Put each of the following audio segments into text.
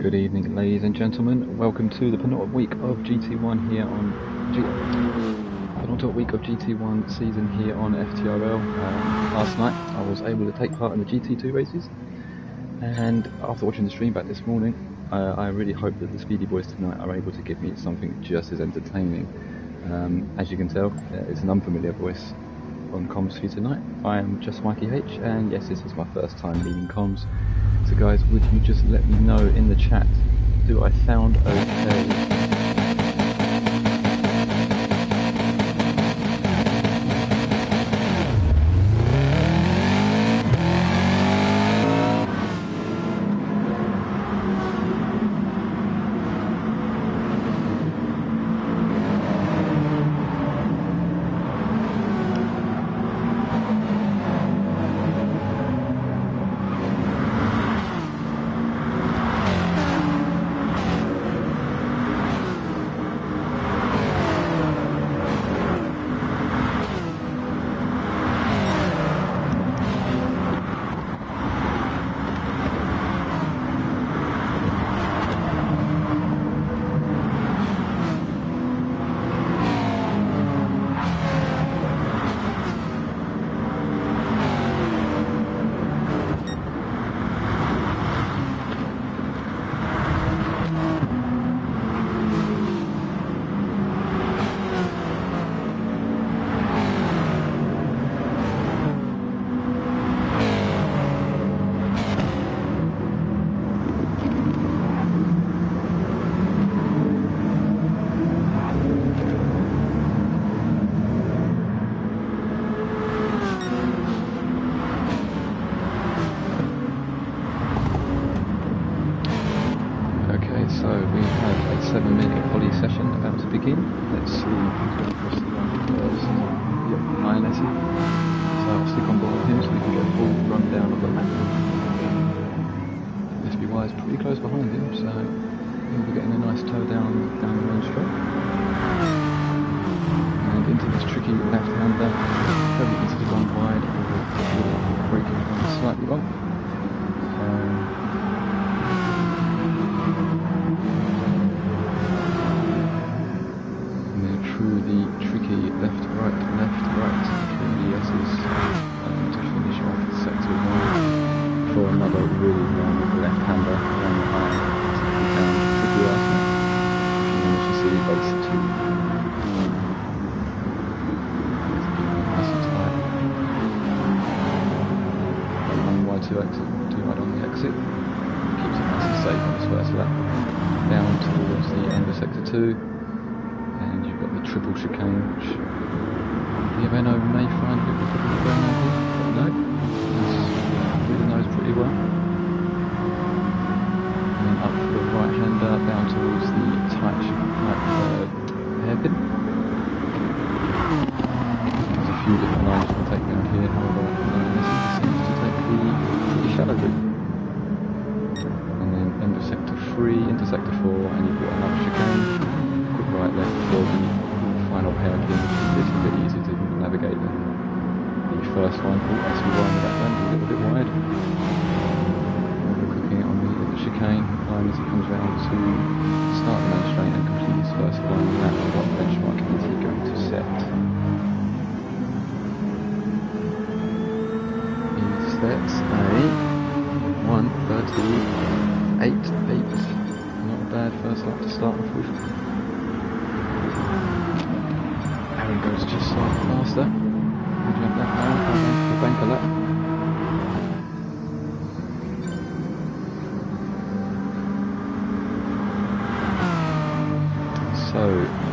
Good evening, ladies and gentlemen. Welcome to the penultimate week of GT1 here on penultimate week of GT1 season here on FTRL. Last night I was able to take part in the GT2 races, and after watching the stream back this morning, I really hope that the Speedy Boys tonight are able to give me something just as entertaining. As you can tell, it's an unfamiliar voice on comms for you tonight. I am just Mikey H, and yes, this is my first time leading comms. So guys, would you just let me know in the chat, do I sound okay?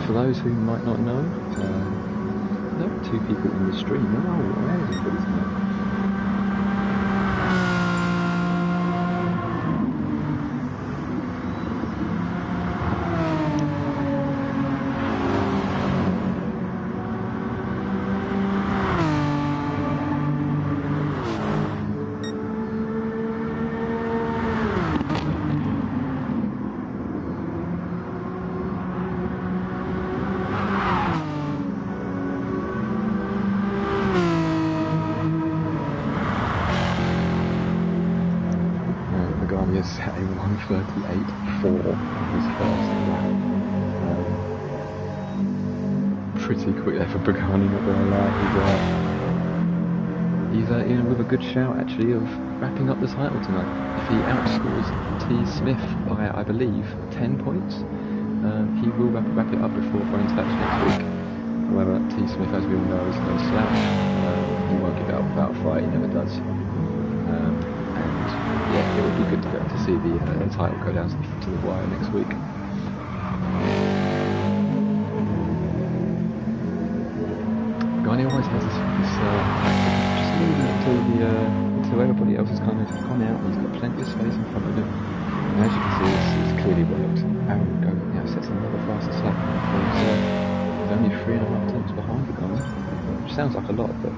For those who might not know, there are two people in the stream. Oh, everybody's there. 38.4 his first lap. Pretty quick there for Pagani, not gonna lie. He's in with a good shout actually of wrapping up the title tonight. If he outscores T. Smith by, I believe, 10 points, he will wrap it up before Frank's match next week. However, T. Smith, as we all know, is no slouch. He won't give out without a fight, he never does. And yeah, it would be good to see the title go down to the wire next week. Pagani always has this tactic, just leaving it until everybody else has kind of gone out and he's got plenty of space in front of him. And as you can see, it's clearly worked. Aaron sets another fastest lap. He's only 3.5 tenths behind Pagani, which sounds like a lot, but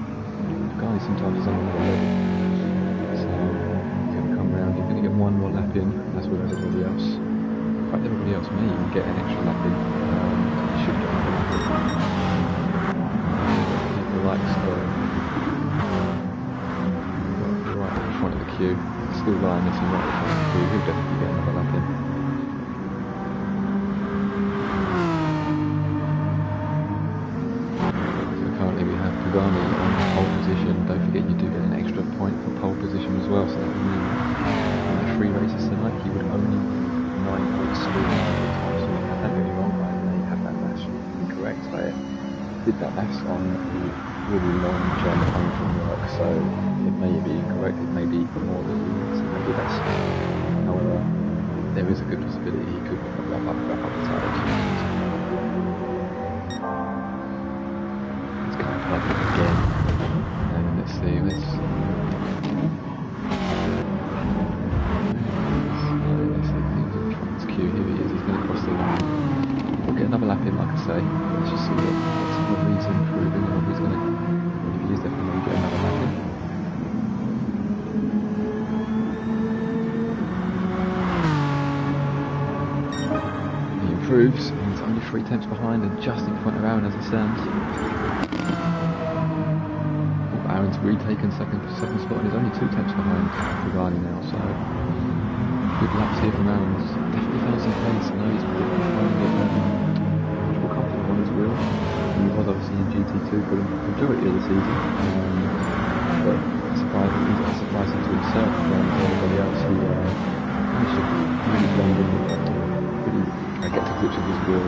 Pagani sometimes is on another level. So he's going to come round, he's going to get one more lap in, as with everybody else. In fact, everybody else may even get an extra lap in. He should get another lap in. Likes right in front of the queue, still lying this and right in front of the queue, he'll definitely get another lap in. So currently we have Pagani on pole position. Don't forget you do get an extra point for pole position as well, so that would mean 3 races tonight he would only 9 points score all the time. So don't get me wrong, I may have that match incorrect. I did that maths on the really long journey home from work, so it may be incorrect, it may be more than so maybe that's. However, there is a good possibility he could wrap up the title. Let's go and plug it again, and let's see, let's see things in front of his queue. Here he is, he's going to cross the line. We'll get another lap in, like I say. Let's just see what he's improving and what he's going to. If he is definitely get another lap in. He improves, and he's only 3 tenths behind and just in front of Aaron as it stands. Oh, Aaron's retaken second spot and he's only 2 tenths behind Pagani now, so good laps here from Aaron. He's definitely found some pace. I know he's definitely finding it much more comfortable on his wheel. He was obviously in GT2 for the majority of the season, but surprisingly to himself and everybody else, he managed to really blend in with it, really get to grips with his wheel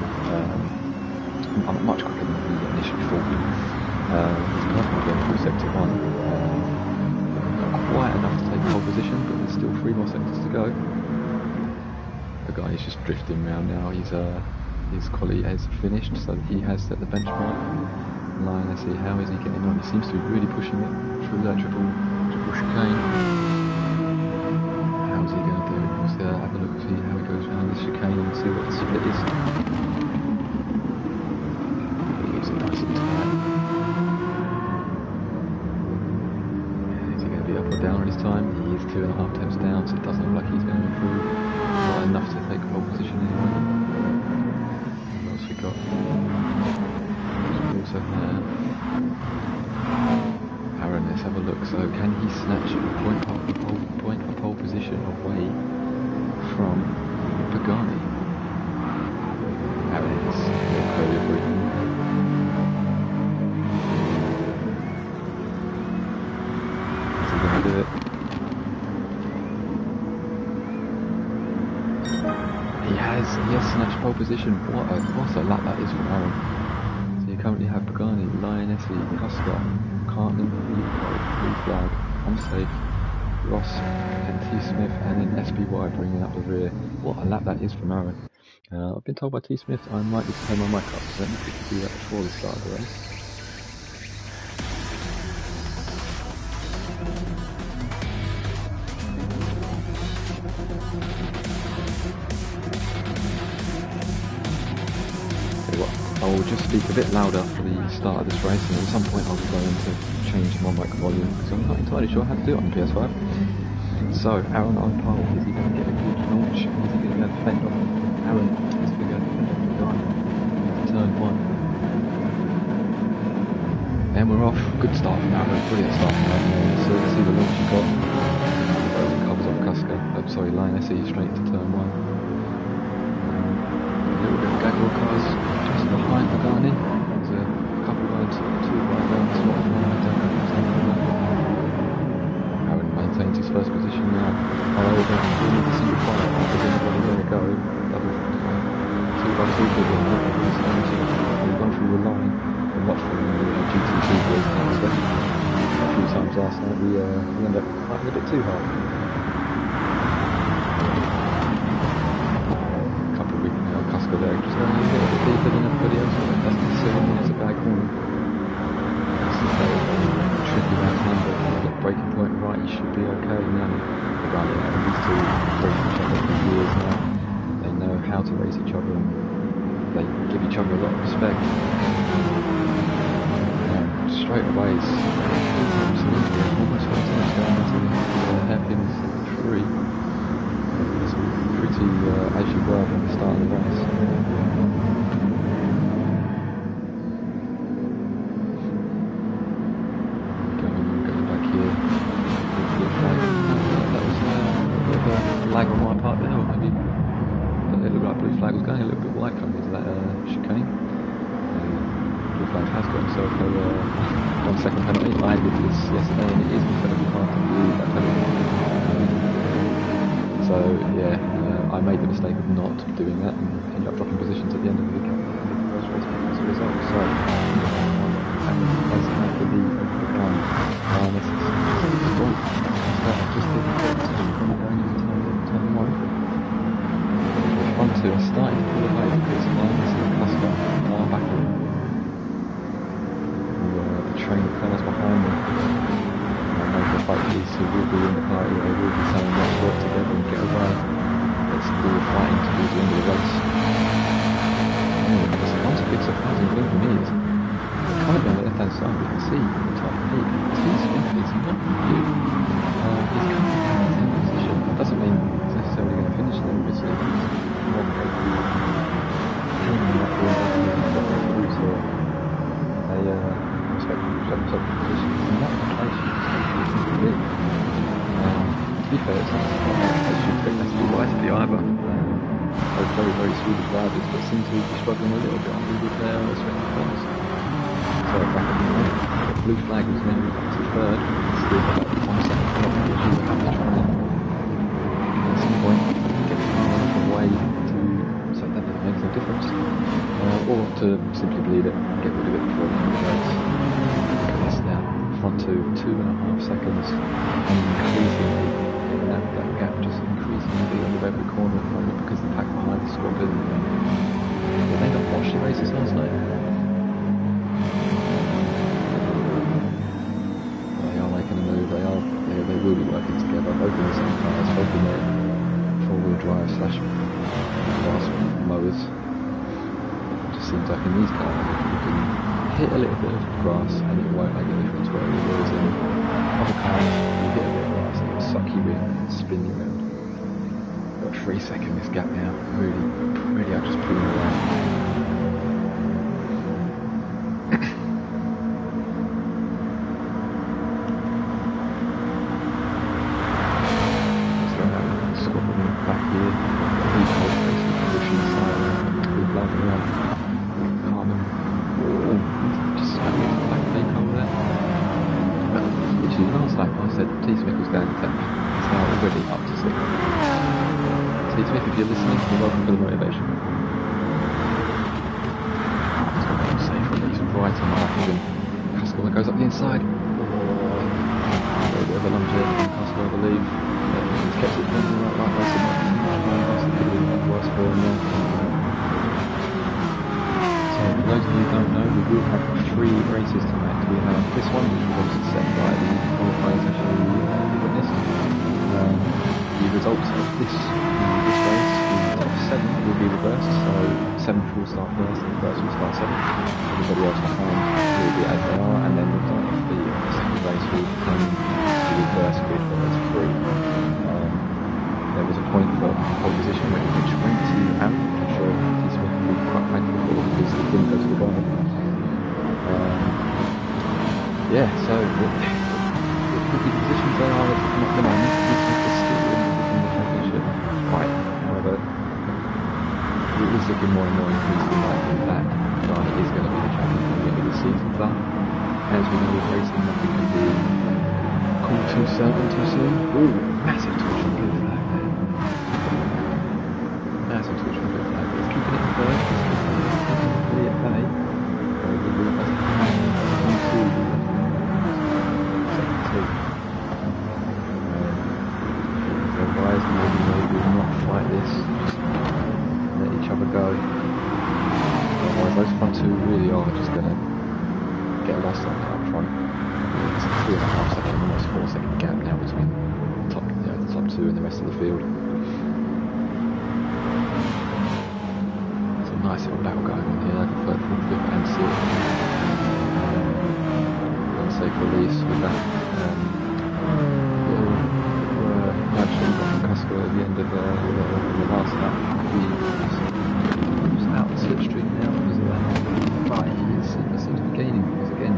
much quicker than he initially thought. He's perfectly going through sector 1, not quite enough to take pole position, but there's still 3 more sectors to go. The guy is just drifting around now. His quality has finished, so he has set the benchmark line. Let's see, how is he getting on? He seems to be really pushing it through that triple chicane. How's he going to do? Let's have a look, see how he goes around this chicane and see what the split is. He keeps it nice and tight. Is he going to be up or down on his time? He is 2.5 tenths down, so it doesn't look like he's going to improve. Not enough to take pole position anyway. We got also have Aaron. Let's have a look. So can he snatch a point for pole position away from Pagani? Aaron is incredibly. Is he going to do it? He has snatched pole position. What a lap that is from Aaron. So you currently have Pagani, Lionessi, Cusker, Cartman, blue flag, unsafe, Ross, and T. Smith, and then SBY bringing up the rear. What a lap that is from Aaron. I've been told by T. Smith I might need to turn my mic up, so let me quickly do that before the start of the race. I will just speak a bit louder for the start of this race, and at some point I'll be going to change my mic volume because I'm not entirely sure how to do it on the PS5. So, Aaron on pole, is he going to get a good launch? Is he going to be able to fend off Aaron? Is he going to be able to fend off the guy into turn 1? And we're off. Good start from Aaron, brilliant start from Aaron. So let's see the launch he got. Covers off Cusker, sorry, line SE straight into turn 1. A little bit of Jaguar cars just behind the Garni. There's a couple wide, 2 wide rounds, a lot of them, I don't know what's happening there. Aaron maintains his first position now. However, we need to see the quiet because anybody going to go. Double 2 by 2 people in the we've gone through the line and watched from the GT2 group. A few times last night we ended up fighting a bit too hard. A couple of weeks now, Cusco there just going a little bit deeper than everybody else, but it doesn't necessarily mean it's a bad corner. It's a very tricky round to number. If you get the braking point right, you should be okay. Now, running out of these two racing each other for years now. They know how to race each other and they give each other a lot of respect. Straight away, it's absolutely almost 4 times down into hairpin 3. It's pretty as you were from the start of the race. Going back here. That was a bit of a lag on my part there, or maybe it looked like blue flag was going a little bit wide coming into that chicane. Blue flag has got himself a 1 second penalty. I did this yesterday and it is incredibly hard to believe that penalty. So yeah, I made the mistake of not doing that and ended up dropping positions at the end of the first race as a result. So that's how the lead of the car. This is just the position from going into turn 1. Front 2 are starting to pull away because Linus and Custer are back in. The train of cars behind them. I know for a fact these two will be in the party, they will be saying let's work together and get away. Let's all fighting towards the end of the race. It's a big surprising thing for me is currently on the left hand side we can see the top 8. T-Smith is not new. He's coming down in the position. That doesn't mean he's necessarily going to finish there, obviously. He's more than coming up through to a respectable position. In that place, to be fair, it's not I should think that's too light to the either. Both very, very sweet drivers, but seem to be struggling a little bit on the there on the respective cars. So back at the moment, the blue flag was then up to 3rd. Still got 1 second penalty, which you have to try and at some point get the way to so that it makes no difference. Or to simply bleed it, get rid of it before the end of the race. It's now front 2.5 seconds, and increasingly that gap just increasingly big under every corner at the moment because the pack behind is squabbling. Did they not watch the races last night? They are making a move, they will be working together, both in the same cars, both in their 4-wheel drive / grass mowers. It just seems like in these cars you can hit a little bit of grass and it won't make a difference where it is. In other cars you hit a bit of grass and it'll suck you in and spin you around. Got 3 seconds this gap now, really I'm just pulling away. Back here, blue cold basically pushing side, blue flag around, carbon, just slightly black thing over there. But literally last lap I said T-Smith was going to 10th, it's now already up to 6th. T-Smith, if you're listening, you're welcome for the motivation. It's got to be safe for these right on markers and Cusco that goes up the inside. A little bit of a lunge there from Cusco, I believe. He's kept it moving right way, so it could have been worse for him there. So, for those of you who don't know, we will have 3 races tonight. We have this one, which was obviously set by the qualifiers actually witnessed. The results of this race, the top 7 will be reversed, so 7th will start first and the 1st will start 7th. Everybody else behind will be as they are, and then the result of the second race will come to the reverse grid for those 3. There was a point for pole position which went to Aaron. I'm sure T-Smith will be quite thankful for because it didn't go to the guard. Yeah, so with the positions they are at the moment, T-Smith is still in the championship. is looking more and more increasingly likely that Ghana is going to be the champion at the end of the season, but as we know with racing, nothing can be called too certain too soon. Ooh, massive touch on blue flag there. Massive touch on blue flag. It's keeping it in third, it's keeping it at bay. Very good, that's second two. Otherwise, maybe they will not fight this, just let each other go. Otherwise, those front two really are just going to get lost up front. It's a 3.5 second, almost 4 second gap now between the top two and the rest of the field. It's a nice little battle going on here, like the third, fourth, fifth, and sixth. One safe release with that. Nudge that we got from Cusco at the end of the last lap. He's out the slipstream now because of that. But he seems to be gaining because again,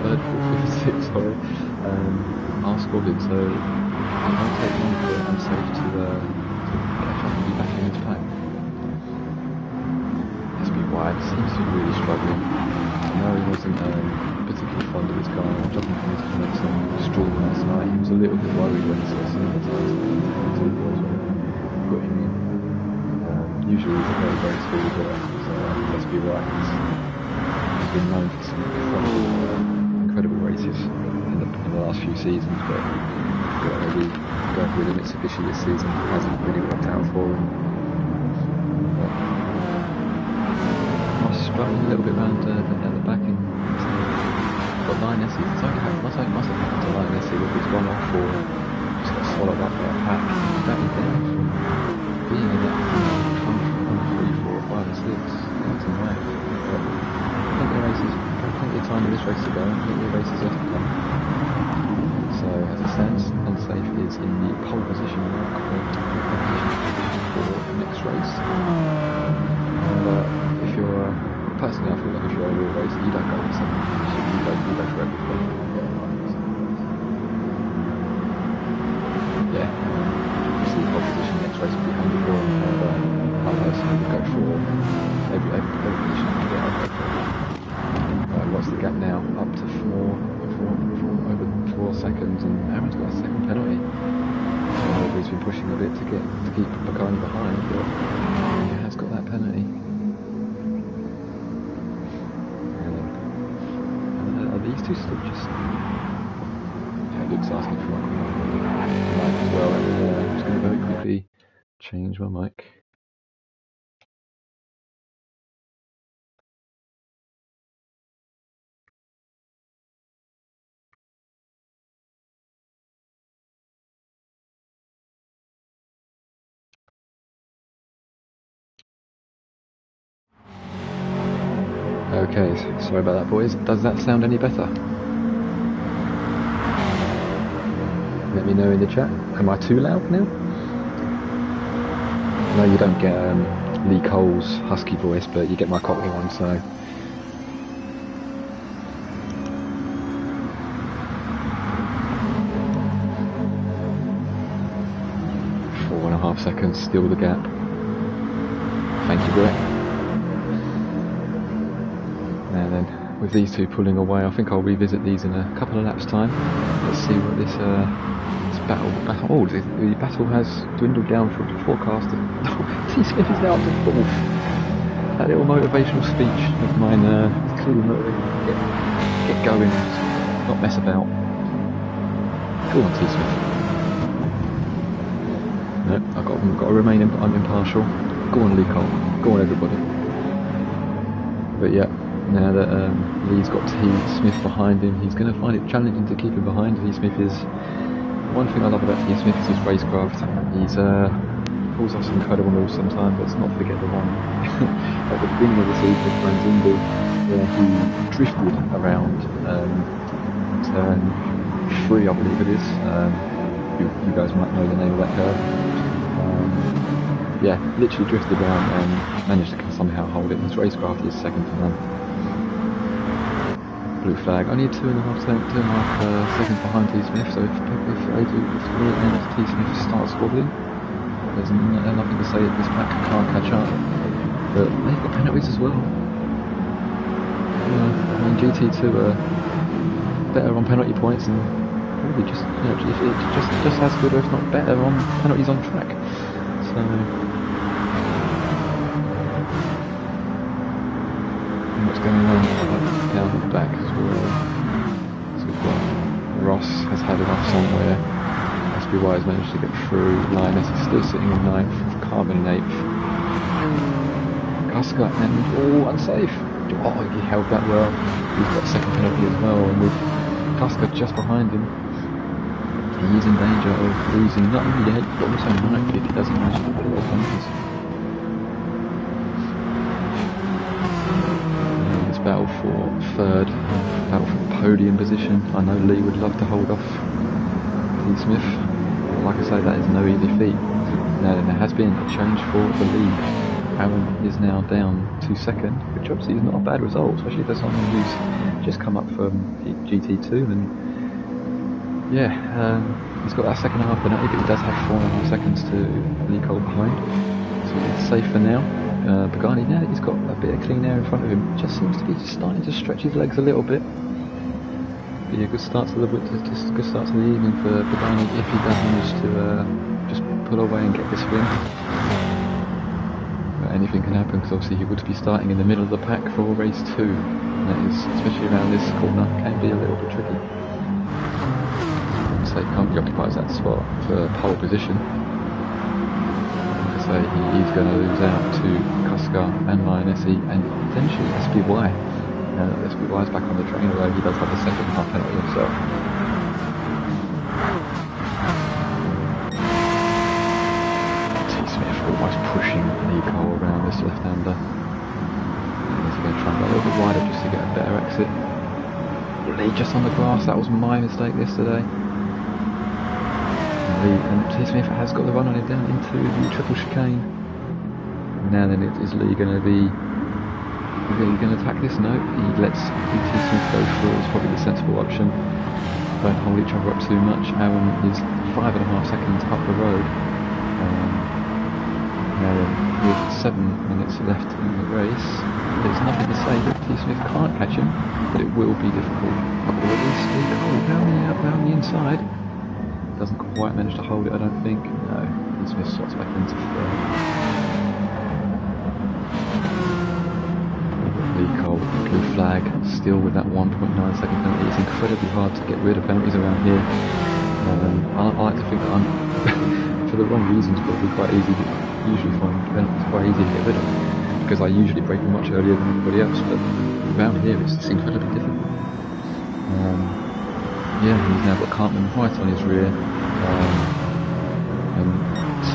third, fourth, fifth, sixth, sorry, are scored, so it won't take long for Unsafe to catch up and be back in his pack. SB Wide seems to be really struggling. I know he wasn't particularly fond of his car. Judging from his comments on Straw last night, he was a little bit worried when he saw some of the times that he was putting in. Usually he's a very, very skilled driver, so let's be right. He's been known for some incredible races in the last few seasons, but maybe going through the Mitsubishi this season hasn't really worked out for him. Struggling a little bit around at the back, and got Lioness. It's like must have happened to Lioness with his one off or just got swallowed up by a pack. That is down from being in that 1, 3, 4, 5 and 6. That's in way. But plenty of time in this race to go, and plenty of races left to come. So as it stands, Unsafe is in the pole position for the next race. If you're personally, I feel like if you're a real racer, you don't go for something. You go for everything. Yeah, obviously the opposition next race will be handy for him, and I personally would go for every position I can get. I'll go for it. What's the gap now? Up to over 4 seconds, and Aaron's got a second penalty. He's been pushing a bit to keep Pagani behind, but he has got that penalty. These two still just... Yeah, Luke's asking for my mic as well. I'm just going to very quickly change my mic. Okay, sorry about that, boys. Does that sound any better? Let me know in the chat. Am I too loud now? No, you don't get Lee Cole's husky voice, but you get my cockney one, so... Four and a half seconds, still the gap. Thank you, Brett. And then with these two pulling away, I think I'll revisit these in a couple of laps time. Let's see what this battle. Oh, the battle has dwindled down from the forecast. T. Smith is now up to 4th. That little motivational speech of mine is clearly motivating me to get going, not mess about. Go on, T. Smith. No, I've got to remain impartial. Go on, Lee Cole. Go on, everybody. But yeah. Now that Lee's got T. Smith behind him, he's going to find it challenging to keep him behind. T. Smith is... One thing I love about T. Smith is his racecraft. He's pulls off some incredible moves sometimes. Let's not forget the one at the beginning of the season with Franzindi, where he drifted around turn 3, I believe it is. You guys might know the name of that curve. Yeah, literally drifted around and managed to somehow hold it. His racecraft is second to none. Blue flag. Only 2.5 seconds behind T. Smith, so if T. Smith starts squabbling, There's nothing to say that this pack can't catch up. But they've got penalties as well. I mean, GT2 are better on penalty points and probably just, just as good, or if not better, on penalties on track. So, and what's going on down the back as well? So we've got Ross has had enough somewhere. SBY has managed to get through. Linus is still sitting in 9th, Carmen in 8th. Kuska and unsafe. Oh, he held that well. He's got a second penalty as well, and with Kuska just behind him, he is in danger of losing not only the 8th but also 9th if he doesn't manage to put all penalties. This battle for 3rd, battle for podium position. I know Lee would love to hold off T. Smith. Like I say, that is no easy feat. Now there has been a change for the lead. Aaron is now down to 2nd, which obviously is not a bad result, especially for someone who's just come up from GT2. And yeah, he's got that second half penalty, but he does have 4.5 seconds to Lee Cole behind, so it's safe for now. Pagani, now that he's got a bit of clean air in front of him, just seems to be starting to stretch his legs a little bit. But yeah, good start to the evening for Pagani if he does manage to just pull away and get this win. Anything can happen, because obviously he would be starting in the middle of the pack for race 2, and that is, especially around this corner, can be a little bit tricky. So he currently occupies that spot for pole position. Like I say, he is going to lose out to Kuska and Linus and potentially SBY. SBY is back on the train, although he does have a second half penalty himself. Almost pushing Nico around this left-hander. He's going to try and go a little bit wider just to get a better exit. Lee just on the grass, that was my mistake yesterday. And T. Smith has got the run on him down into the triple chicane. Now then, is Lee going to be really going to attack this? No, he lets T. Smith go through. It's probably the sensible option. Don't hold each other up too much. Aaron is 5.5 seconds up the road. Now with 7 minutes left in the race, there's nothing to say that T. Smith can't catch him, but it will be difficult. But at least Lee Cole round the inside. Doesn't quite manage to hold it, I don't think. No, T. Smith slots back into 3rd. Lee Cole, blue flag, still with that 1.9 second penalty. It's incredibly hard to get rid of penalties around here. I like to think that I'm, for the wrong reasons, probably quite easy to usually find penalties quite easy to get rid of, because I usually break them much earlier than anybody else, but around here it's incredibly difficult. Yeah, he's now got Cartman right on his rear, and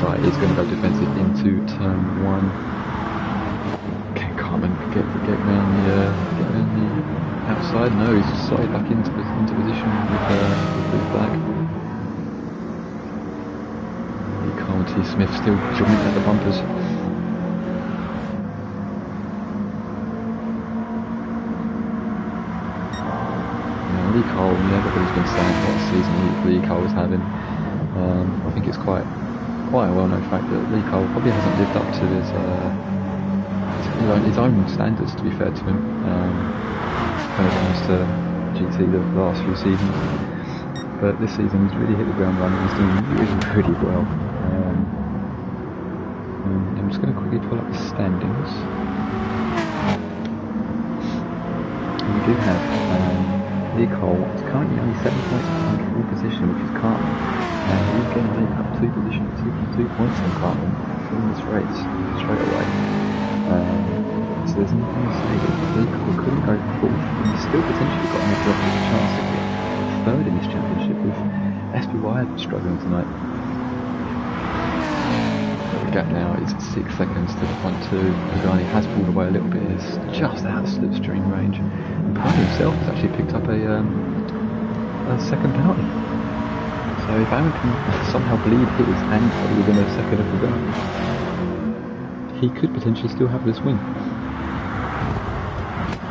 Sight is going to go defensive into turn 1. Can Cartman get round the outside? No, he's just slotted back into position with the flag. T. Smith still jumping at the bumpers. Lee Cole, everybody's been saying what a season Lee Cole is having. I think it's quite a well-known fact that Lee Cole probably hasn't lived up to his own standards, to be fair to him, when it comes to GT the last few seasons. But this season he's really hit the ground running. He's doing really well. I'm just going to quickly pull up the standings. We do have Lee Cole is currently only 7 points behind full position, which is Cartman, and he's going to make up 2 points on Cartman from this race straight away. So there's nothing to say that Lee Cole couldn't go 4th, and he's still potentially got a chance to get 3rd in this championship, with SBY struggling tonight. The gap now is 6 seconds to the front 2. Pagani has pulled away a little bit, it's just out of slipstream range. And Pagani himself has actually picked up a second penalty. So if Aaron can somehow bleed his and probably within a second of Pagani, he could potentially still have this win.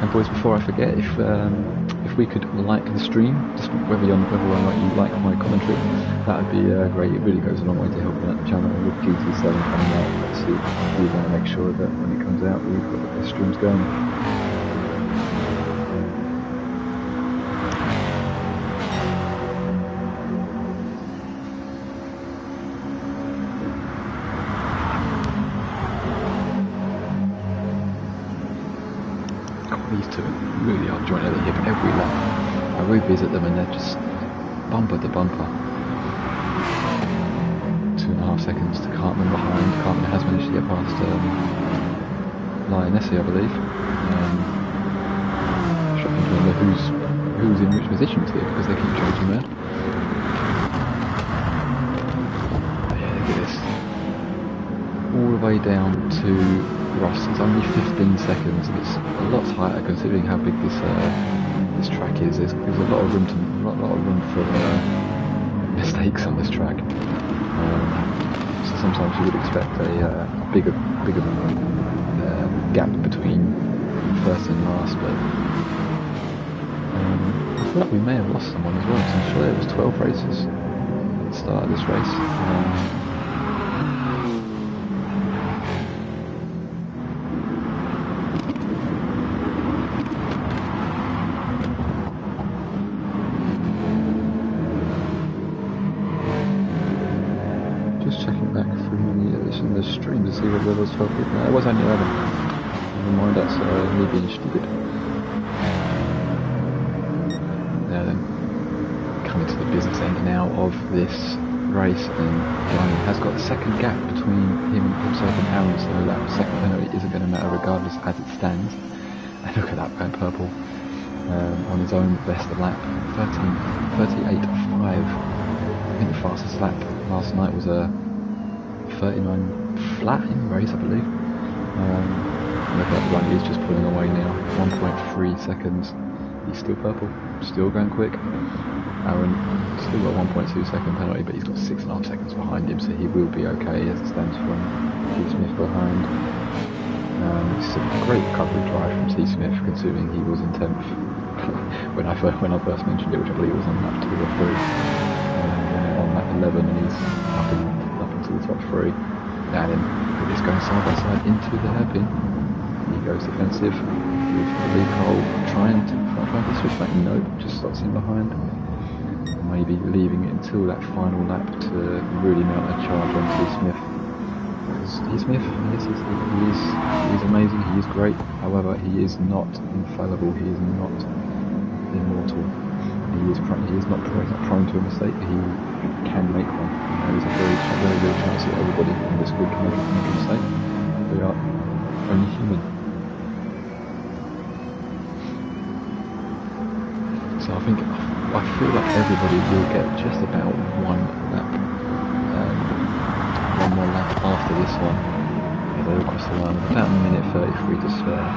And boys, before I forget, if we could like the stream, just whether or not you like my commentary, that would be great. It really goes a long way to helping out the channel. With GT7 coming out, let's see, we want to make sure that when it comes out, we've got the best streams going. These two really are joint at the hip every lap. I revisit them and they're just bumper to bumper. 2.5 seconds to Cartman behind. Cartman has managed to get past Lionessi, I believe. Shocking to wonder who's in which positions here because they keep changing there. But yeah, look at this. All the way down to Russ. It's only 15 seconds. It's a lot tighter considering how big this track is. There's a lot of room for mistakes on this track. So sometimes you would expect a bigger gap between first and last, but I feel like we may have lost someone as well. So I'm sure there was 12 races at the start of this race. The stream to see whether those 12 people. No, it was only 11. Never mind, that's me being stupid. Now then, coming to the business end now of this race, and Johnny has got the second gap between himself and Aaron, so that second penalty isn't going to matter regardless as it stands. And look at that going purple on his own best lap, 38.5. I think the fastest lap last night was a 39 flat in the race, I believe. Look at the run, he's just pulling away now. 1.3 seconds. He's still purple, still going quick. Aaron still got 1.2 second penalty, but he's got 6.5 seconds behind him, so he will be okay as it stands from T. Smith behind. It's a great recovery drive from T. Smith, considering he was in 10th when I first mentioned it, which I believe was on lap 2 or 3. On lap 11, and he's up into the top 3. Now then, he's going side by side into the hairpin. He goes defensive with Lee Cole trying to switch back. Nope, just slots in behind. Maybe leaving it until that final lap to really mount a charge on T. Smith. Because T. Smith, he's amazing, he is great. However, he is not infallible, he is not immortal. He is not prone to a mistake. He can make one. There's a very real chance that everybody in this group can make a mistake. We are only human. So I feel like everybody will get just about one more lap after this one. They'll cross the line with about a minute 33 to spare.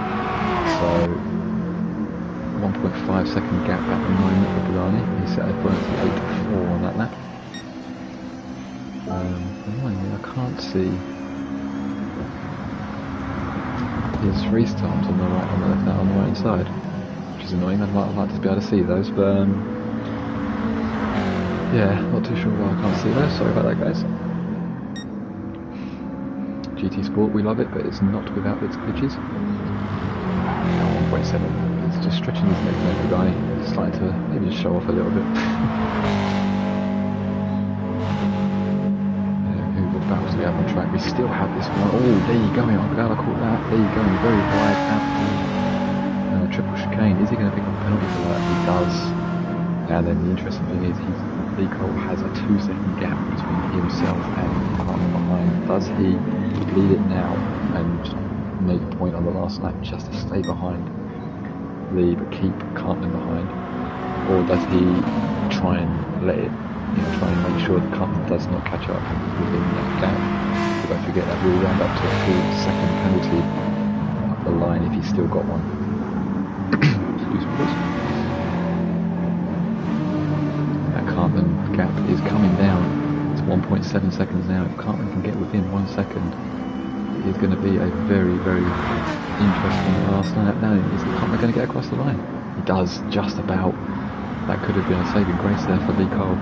So 1.5 second gap at the moment for Bellani. He's set a 38.4 on that lap. Annoyingly, I can't see his race times on the right, on the right hand side, which is annoying. I'd like to be able to see those, but yeah, not too sure why I can't see those. Sorry about that, guys. GT Sport, we love it, but it's not without its glitches. 1.7. It's just stretching his legs over the guy. Just like to maybe just show off a little bit. What battles do we have on track? We still have this one. Oh, there you go. I'm glad I caught that. There you go. Very wide out the triple chicane. Is he going to pick up a penalty for that? He does. Now then, the interesting thing is Lee Cole has a 2-second gap between himself and Cartman behind. Does he lead it now and make a point on the last lap just to stay behind Lee but keep Cartman behind, or does he try and let it, try and make sure that Cartman does not catch up within that gap? Don't forget that we'll round up to a full second penalty up the line if he's still got one. Excuse me, please. That Cartman gap is coming down. It's 1.7 seconds now. If Cartman can get within 1 second, is going to be a very, very interesting last lap. Now, is Connor going to get across the line? He does, just about. That could have been a saving grace there for Lee Cole.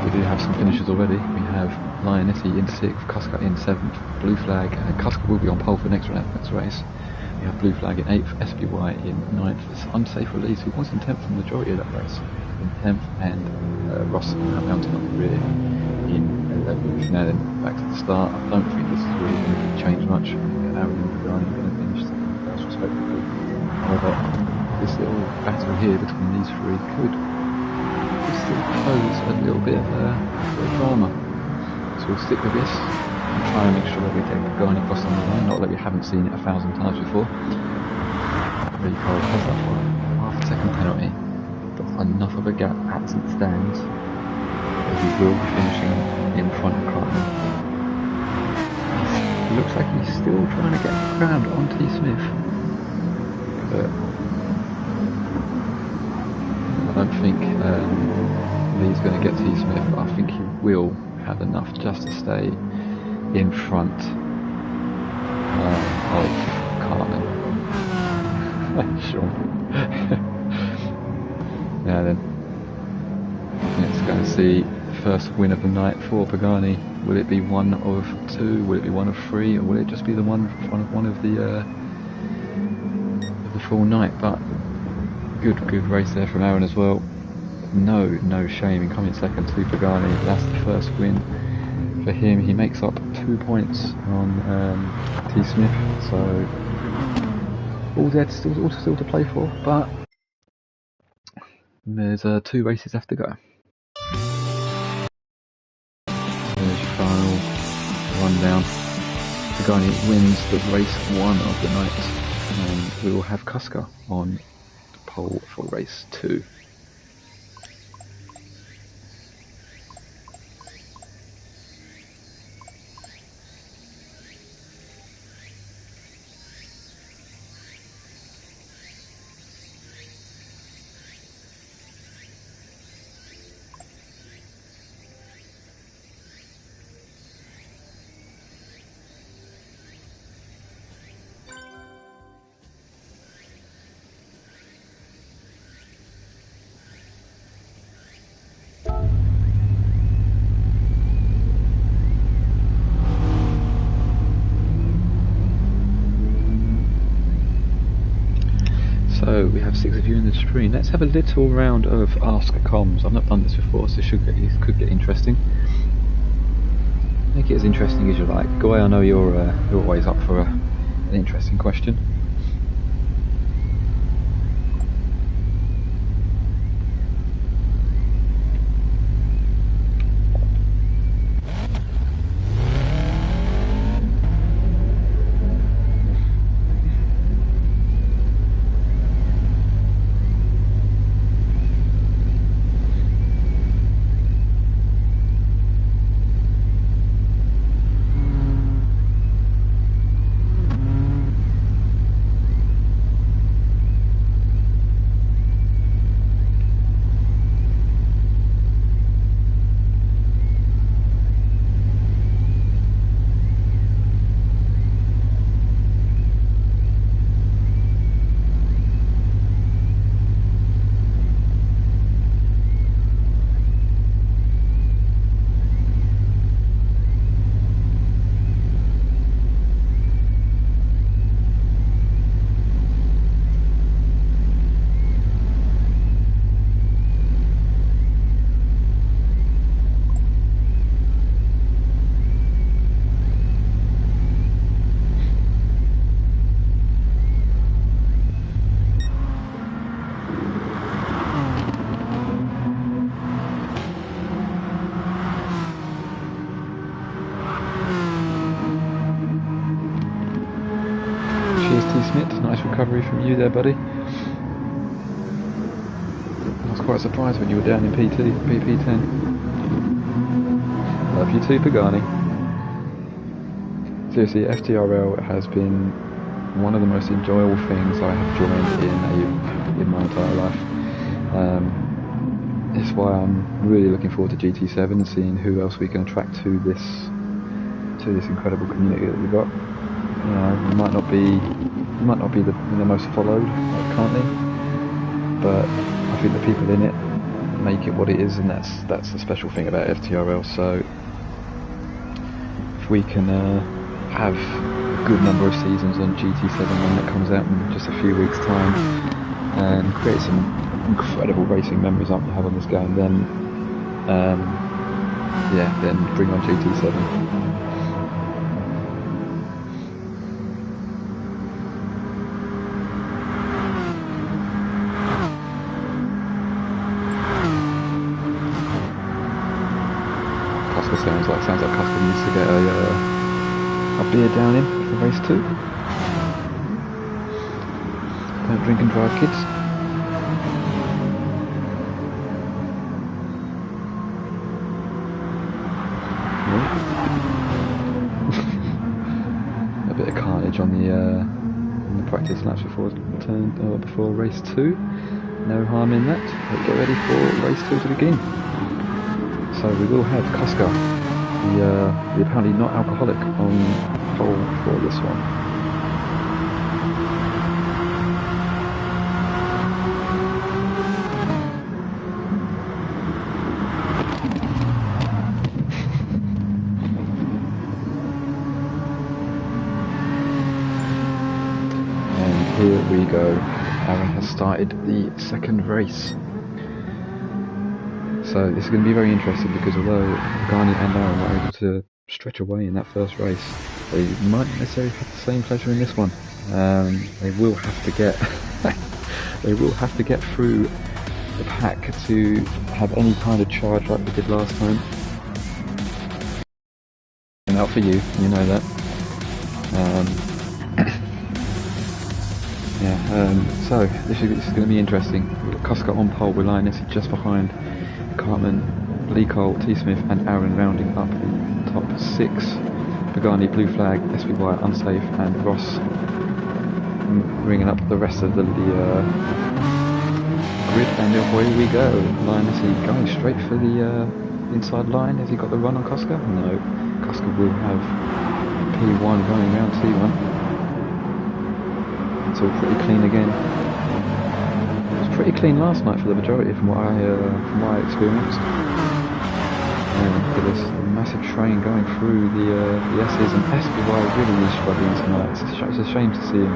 We do have some finishes already. We have Lionetti in 6th, Kuska in 7th, blue flag, and Kuska will be on pole for next race. We have blue flag in 8th, SBY in 9th, it's unsafe release, who was in 10th for the majority of that race, in 10th, and Ross Mountain on the rear in 11th. Now then, back to the start. I don't think this is really going to change much. Aaron and Pagani are going to finish second and first respectively. However, this little battle here between these three could still pose a little bit of drama. So we'll stick with this and try and make sure that we get Pagani across on the line, not that we haven't seen it 1,000 times before. Rico has that for a half-second penalty, but enough of a gap as it stands that he will be finishing in front of Cartman. It looks like he's still trying to get ground on T. Smith, but I don't think Lee's going to get T. Smith, but I think he will have enough just to stay in front of Cartman. Sure. Now then, let's go and see the first win of the night for Pagani. Will it be 1 of 2? Will it be 1 of 3? Or will it just be the one of the full night? But good race there from Aaron as well. No shame in coming second to Pagani. That's the first win for him. He makes up 2 points on T. Smith, so all there still to play for, but there's 2 races left to go. There's your final rundown. Pagani wins the race 1 of the night, and we will have Kuska on pole for race 2. So we have 6 of you in the stream. Let's have a little round of Ask Comms. I've not done this before, so this could get interesting. Make it as interesting as you like. Goy, I know you're always up for an interesting question. Nice recovery from you there, buddy. I was quite surprised when you were down in PP10. Love you too, Pagani. Seriously, FTRL has been one of the most enjoyable things I have joined in my entire life. It's why I'm really looking forward to GT7 and seeing who else we can attract to to this incredible community that we've got. You know, it might not be the most followed currently, but I think the people in it make it what it is, and that's the special thing about FTRL. So if we can have a good number of seasons on GT7 when that comes out in just a few weeks' time, and create some incredible racing memories like we have on this game, then yeah, then bring on GT7. Sounds like Custom needs to get a beer down in for race 2. Don't drink and drive, kids. A bit of carnage on the practice laps before race 2. No harm in that. But get ready for race 2 to begin. So we will have Kuska, the apparently not alcoholic, on pole for this one. And here we go. Aaron has started the second race. So this is going to be very interesting, because although Garni and Aaron were able to stretch away in that first race, they might not necessarily have the same pleasure in this one. They will have to get through the pack to have any kind of charge like we did last time. And out for you, you know that. So this is going to be interesting. We've got Kuska on pole with Lioness just behind Cartman, Lee Cole, T. Smith and Aaron rounding up the top 6. Pagani, Blue Flag, SBY, Unsafe and Ross bringing up the rest of the grid, and away we go. Lioness going straight for the inside line. Has he got the run on Kuska? No. Kuska will have P1 running around T1. It's all pretty clean again. Pretty clean last night for the majority, from what I experienced. Look at this, the massive train going through the S's, and SBY really is struggling tonight. It's a shame to see him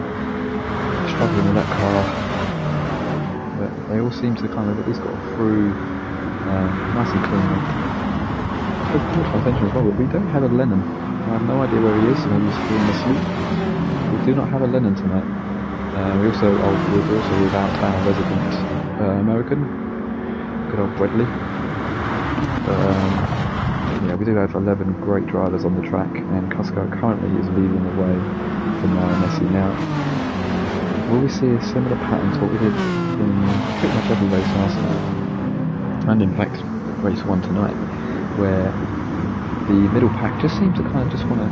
struggling with that car. But they all seem to kind of at least got through nice and clean. Good my attention as well, but we don't have a Lennon. I have no idea where he is, and I'm just falling asleep. We do not have a Lennon tonight. We're also without our resident American, good old Bradley. But yeah, we do have 11 great drivers on the track, and Kuska currently is leading the way from Messi now. Will we see a similar pattern to what we did in pretty much every race last night, and in fact race 1 tonight, where the middle pack just seems to kind of just want to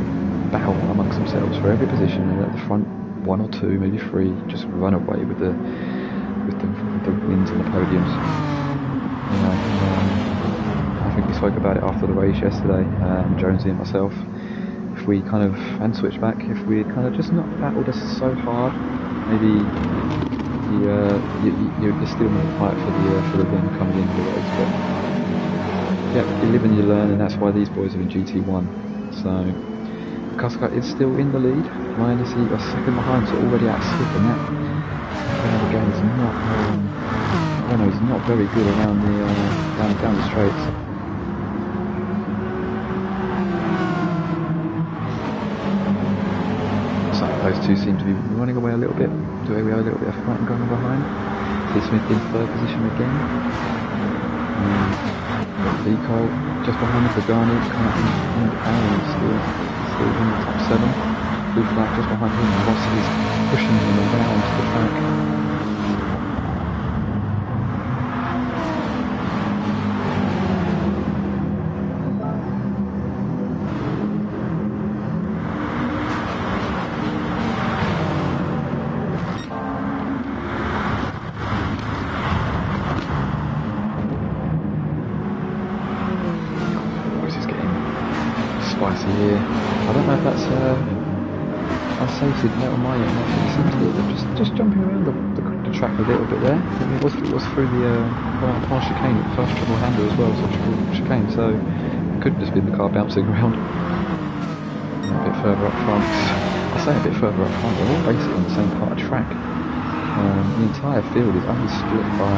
battle amongst themselves for every position, and at the front 1 or 2, maybe 3, just run away with the wins and the podiums. You know, I think we spoke about it after the race yesterday, Jonesy and myself. If we kind of, and Switchback, if we kind of just not battled us so hard, maybe you're still in the fight for the win coming into the race. But yeah, you live and you learn, and that's why these boys are in GT1. So Kuska is still in the lead. Linus a second behind, so already out skip, and that again is not. He's not very good around the down the straights. So those two seem to be running away a little bit. Do we have a little bit of fighting going on behind? T. Smith in third position again. Lee Cole just behind the Pagani, and Aaron still in the top 7. Blue Flag just behind him. Ross is pushing him around the track. Spicy here. I don't unsafety out on my end. It seems that they're just jumping around the track a little bit there. I mean, it was through the past chicane, the first triple hander as well, so triple chicane, so it could just be the car bouncing around a bit further up front. I say a bit further up front, they're all basically on the same part of track. The entire field is only split by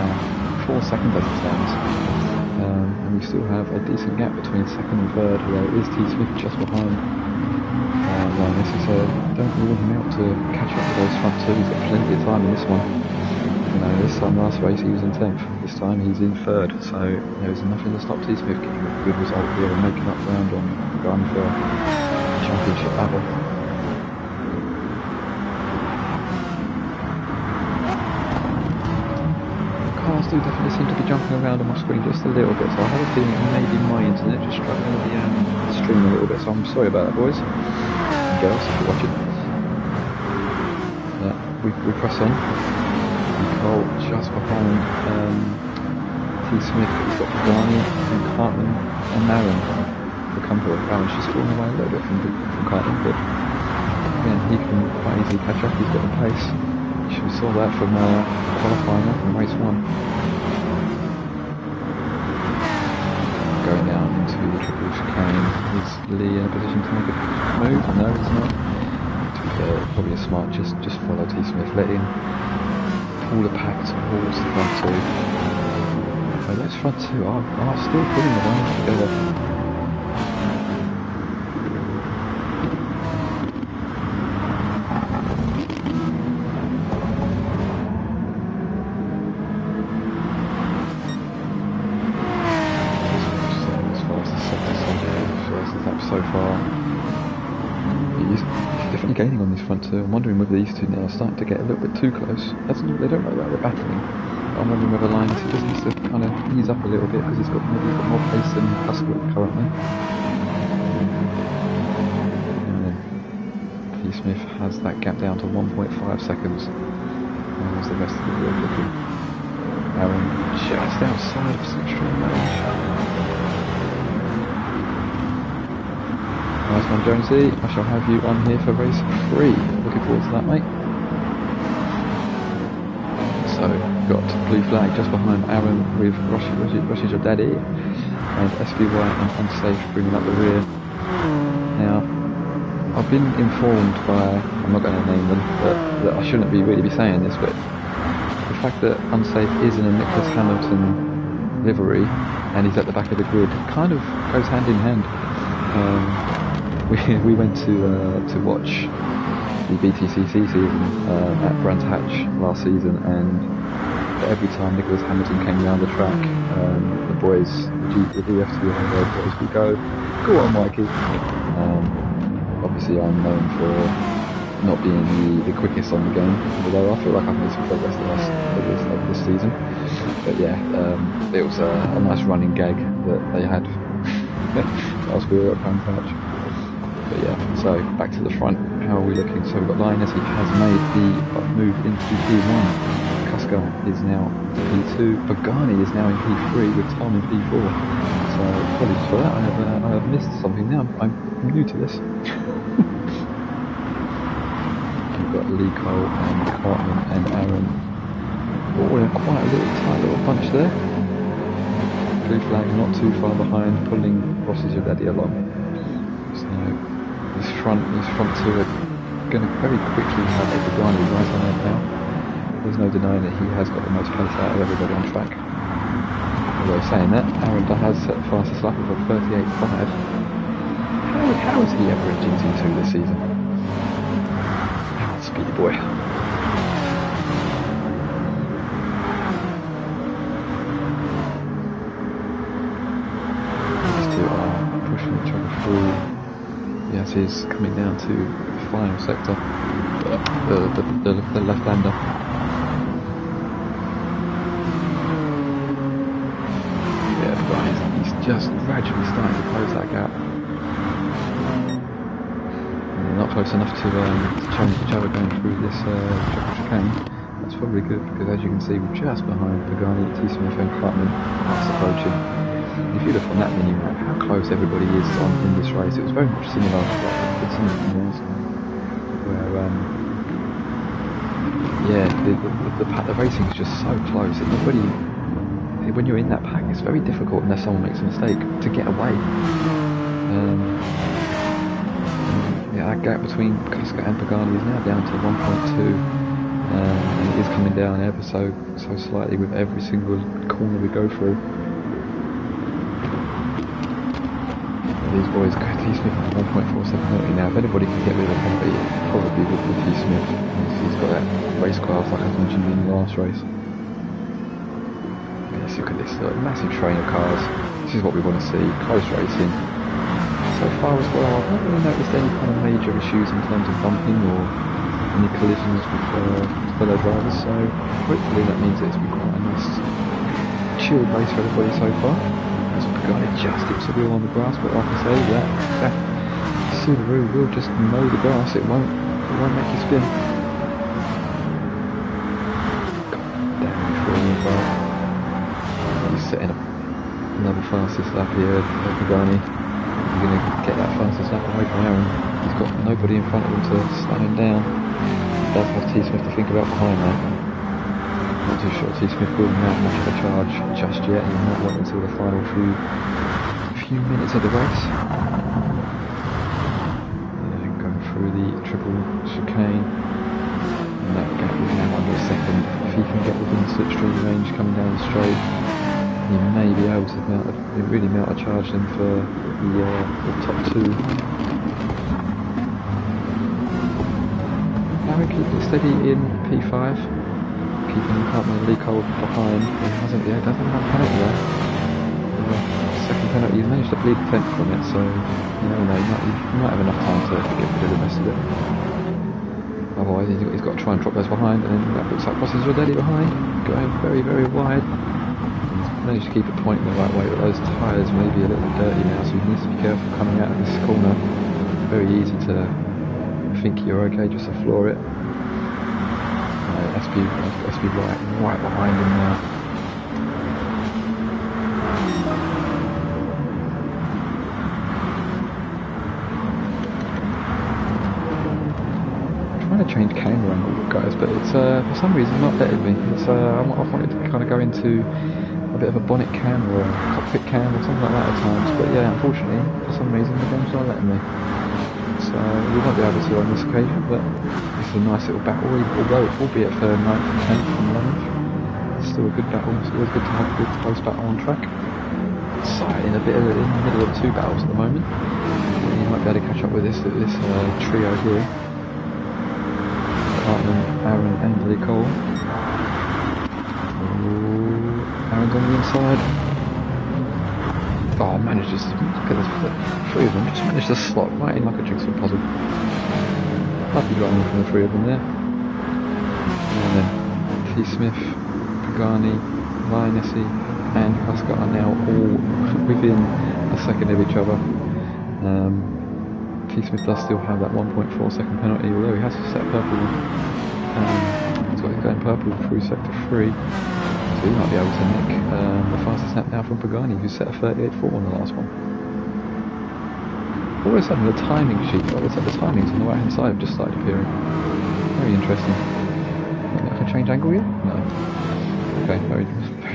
4 seconds as it stands. And we still have a decent gap between second and third, although it is T Smith just behind Linus, so don't rule him out to catch up with those front two. He's got plenty of time in this one. You know, this time last race he was in 10th, this time he's in 3rd, so there's nothing to stop T Smith getting a good result here and making up ground on the gun for a championship battle. Cars do definitely seem to be jumping around on my screen just a little bit, so I have a feeling it may be my internet just struggling with the stream a little bit, so I'm sorry about that, boys and girls, if you're watching. We press on. Nicole just behind T Smith, he's got Pagani and Cartman and Marin for comfort. She's falling away a little bit from Cartman, but again, he can quite easily catch up, he's got the pace. We saw that from qualifying up from race 1. Going down into the triple chicane. Is Lee in a position to make a move? No, he's not. Probably a smart, just follow T Smith, let him pull the pack towards the front two. So those front two are still pulling the lines together. So far, he's definitely gaining on this front two. I'm wondering whether these two now are starting to get a little bit too close. They don't know that they're battling. I'm wondering whether Linus just needs to kind of ease up a little bit because he's got more pace than Cusker currently. And then T Smith has that gap down to 1.5 seconds. As the rest of the group looking. Aaron just outside of extreme range. Nice one, Jonesy. I shall have you on here for race 3. Looking forward to that, mate. So, got blue flag just behind Aaron with Rush's your daddy, and SBY and Unsafe bringing up the rear. Now, I've been informed by, I'm not going to name them, but that I shouldn't really be saying this, but the fact that Unsafe is in a Nicholas Hamilton livery and he's at the back of the grid kind of goes hand in hand. We went to watch the BTCC season at Brands Hatch last season, and every time Nicholas Hamilton came around the track, the boys, the FTRL boys would go on Mikey. Obviously I'm known for not being the quickest on the game, although I feel like I've made some progress this season. But yeah, it was a nice running gag that they had whilst we were at Brands Hatch. But yeah, so back to the front, how are we looking? So we've got Linus, he has made the move into P1. Cusker is now P2. Pagani is now in P3 with Tom in P4. So apologies for that, I have missed something now, I'm new to this. We've got Lee Cole and Cartman and Aaron all in quite a tight little bunch there. Blue flag not too far behind, pulling Ross's your daddy along. So these front two are going to very quickly have a Pagani right on it now. There's no denying that he has got the most pace out of everybody on track. Although saying that, Aaron has set the fastest lap of a 38.5. How is he ever in GT2 this season? Speedy boy. These two are pushing each other through. Yes, he's coming down to the final sector, the left-hander. Yeah, but he's just gradually starting to close that gap. Not close enough to challenge each other going through this triple chicane. That's probably good because, as you can see, we're just behind Pagani, T Smith and Cartman. That's approaching. If you look on that mini map, how close everybody is in this race, it was very much similar to what it's in where yeah, the racing is just so close. It's not really, when you're in that pack, it's very difficult unless someone makes a mistake to get away. Yeah, that gap between Casca and Pagani is now down to 1.2, and it is coming down ever so slightly with every single corner we go through. These boys, T-Smith at 1.47 penalty now. If anybody can get rid of a penalty, it probably would be T-Smith. He's got that race class like I mentioned in the last race. Let's look at this massive train of cars. This is what we want to see, close racing. So far as well, I've not really noticed any kind of major issues in terms of bumping or any collisions with fellow drivers, so hopefully that means it's been quite a nice chilled race for everybody so far. As Pagani just dips the wheel on the grass, but like I say, that Subaru will just mow the grass, it won't make you spin. God damn, he's well. He's setting up another fastest lap here, Pagani. He's going to get that fastest lap away from Aaron. He's got nobody in front of him to slow him down. He does have T-Smith to think about behind that. Not too sure T-Smith will mount much of a charge just yet. He'll not wait until the final few minutes of the race. Going through the triple chicane. And that gap is now under a second. If he can get within slipstream range coming down the straight, he may be able to really mount a charge then for the top two. Aaron keeping it steady in P5, keeping Hartman and Lee Cole behind. He doesn't have a penalty there. The second penalty, he's managed to bleed the 10th from it, so you never know, he might have enough time to get rid of the rest of it. Otherwise he's got to try and drop those behind, and then that looks like Ross's Rodelli behind, going very, very wide. Managed to keep it pointing the right way, but those tyres may be a little dirty now, so you need to be careful coming out of this corner. Very easy to think you're okay just to floor it. SP right behind him now. I'm trying to change camera angle, guys, but it's for some reason not letting me. It's I wanted to kind of go into a bit of a bonnet cam or a cockpit cam or something like that at times, but yeah, unfortunately, for some reason the game's not letting me. So we won't be able to on this occasion, but it's a nice little battle, although albeit for 9th and 10th and 11th, it's still a good battle. It's always good to have a good close battle on track. Side in the middle of two battles at the moment. You might be able to catch up with this trio here. Hartman, Aaron and Lee Cole. Aaron's on the inside. Oh, managed to look at this, three of them just managed to slot right in like a jigsaw puzzle. Lovely driving from the three of them there. And then T-Smith, Pagani, Lionessi and Husker are now all within a second of each other. T-Smith does still have that 1.4 second penalty, although he has set purple. He's got it going purple through sector 3. So he might be able to nick the fastest lap now from Pagani, who set a 38.4 on the last one. All of a sudden the timing sheet, the timings on the right hand side have just started appearing. Very interesting. I can change angle yet? No. Okay, very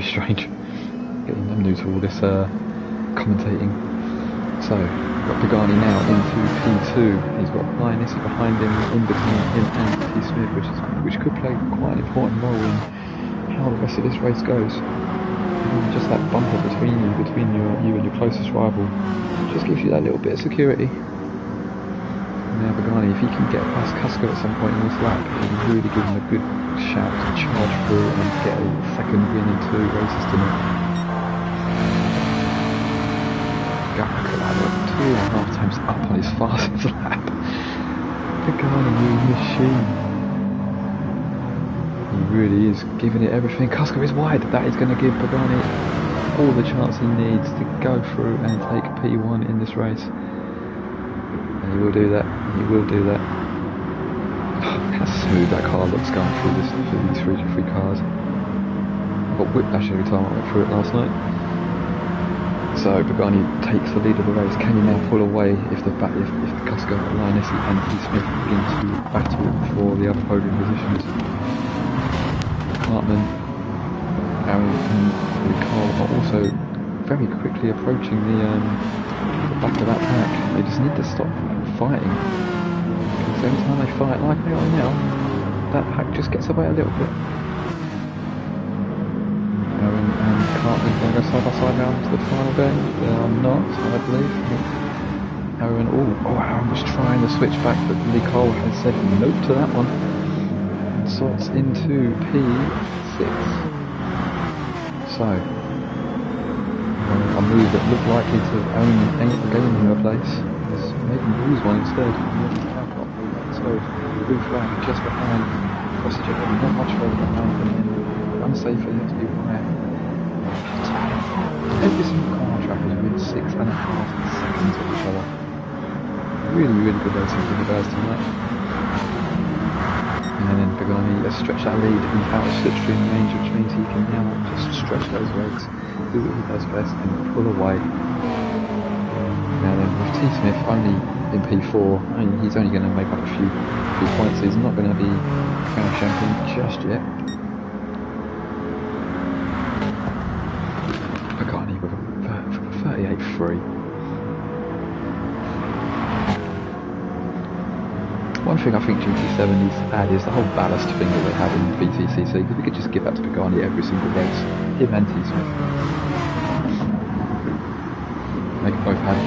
strange. I'm new to all this commentating. So, we've got Pagani now into P2. He's got Lionessi behind him, in between him and T-Smith, which could play quite an important role in how the rest of this race goes. And just that bumper between you and your closest rival just gives you that little bit of security. And now Pagani, if he can get past Casca at some point in this lap, he can really give him a good shout to charge through and get a second win in 2 races tonight. God, look at that, 2.5 times up on his fastest lap. Pagani, you machine. He really is giving it everything. Casca is wide. That is going to give Pagani all the chance he needs to go through and take P1 in this race. And he will do that. He will do that. How smooth that car looks going through these three cars. I got whiplash every time I went through it last night. So Pagani takes the lead of the race. Can he now pull away if the Kuska, Lioness and T. Smith begin to battle for the other podium positions? Cartman, Aaron and Carl are also very quickly approaching the back of that pack. They just need to stop fighting. Because every time they fight like they are now, that pack just gets away a little bit. Aaron and Cartman going to go side by side now to the final bend. They are not, I believe. Aaron, Aaron was trying to switch back, but Lee Cole has said nope to that one. And sorts into P6. So, a move that looked likely to gain him a place is making lose one instead. So, blue flag just behind. Costigan not much further behind him. Unsafe for him to be right. Every single car track is within 6.5 seconds of each other. Really, really good racing for the guys tonight. And then Pagani has stretched that lead out of slipstream range, which means he can now just stretch those legs, do what he does best, and pull away. Now then, with T. Smith only in P4, and he's only going to make up a few points, so he's not going to be crowned champion just yet. Pagani with a 38.3. One thing I think GT7 needs to add is the whole ballast thing that they have in VTCC, because we could just give that to Pagani every single race, him and T. Smith. They could both have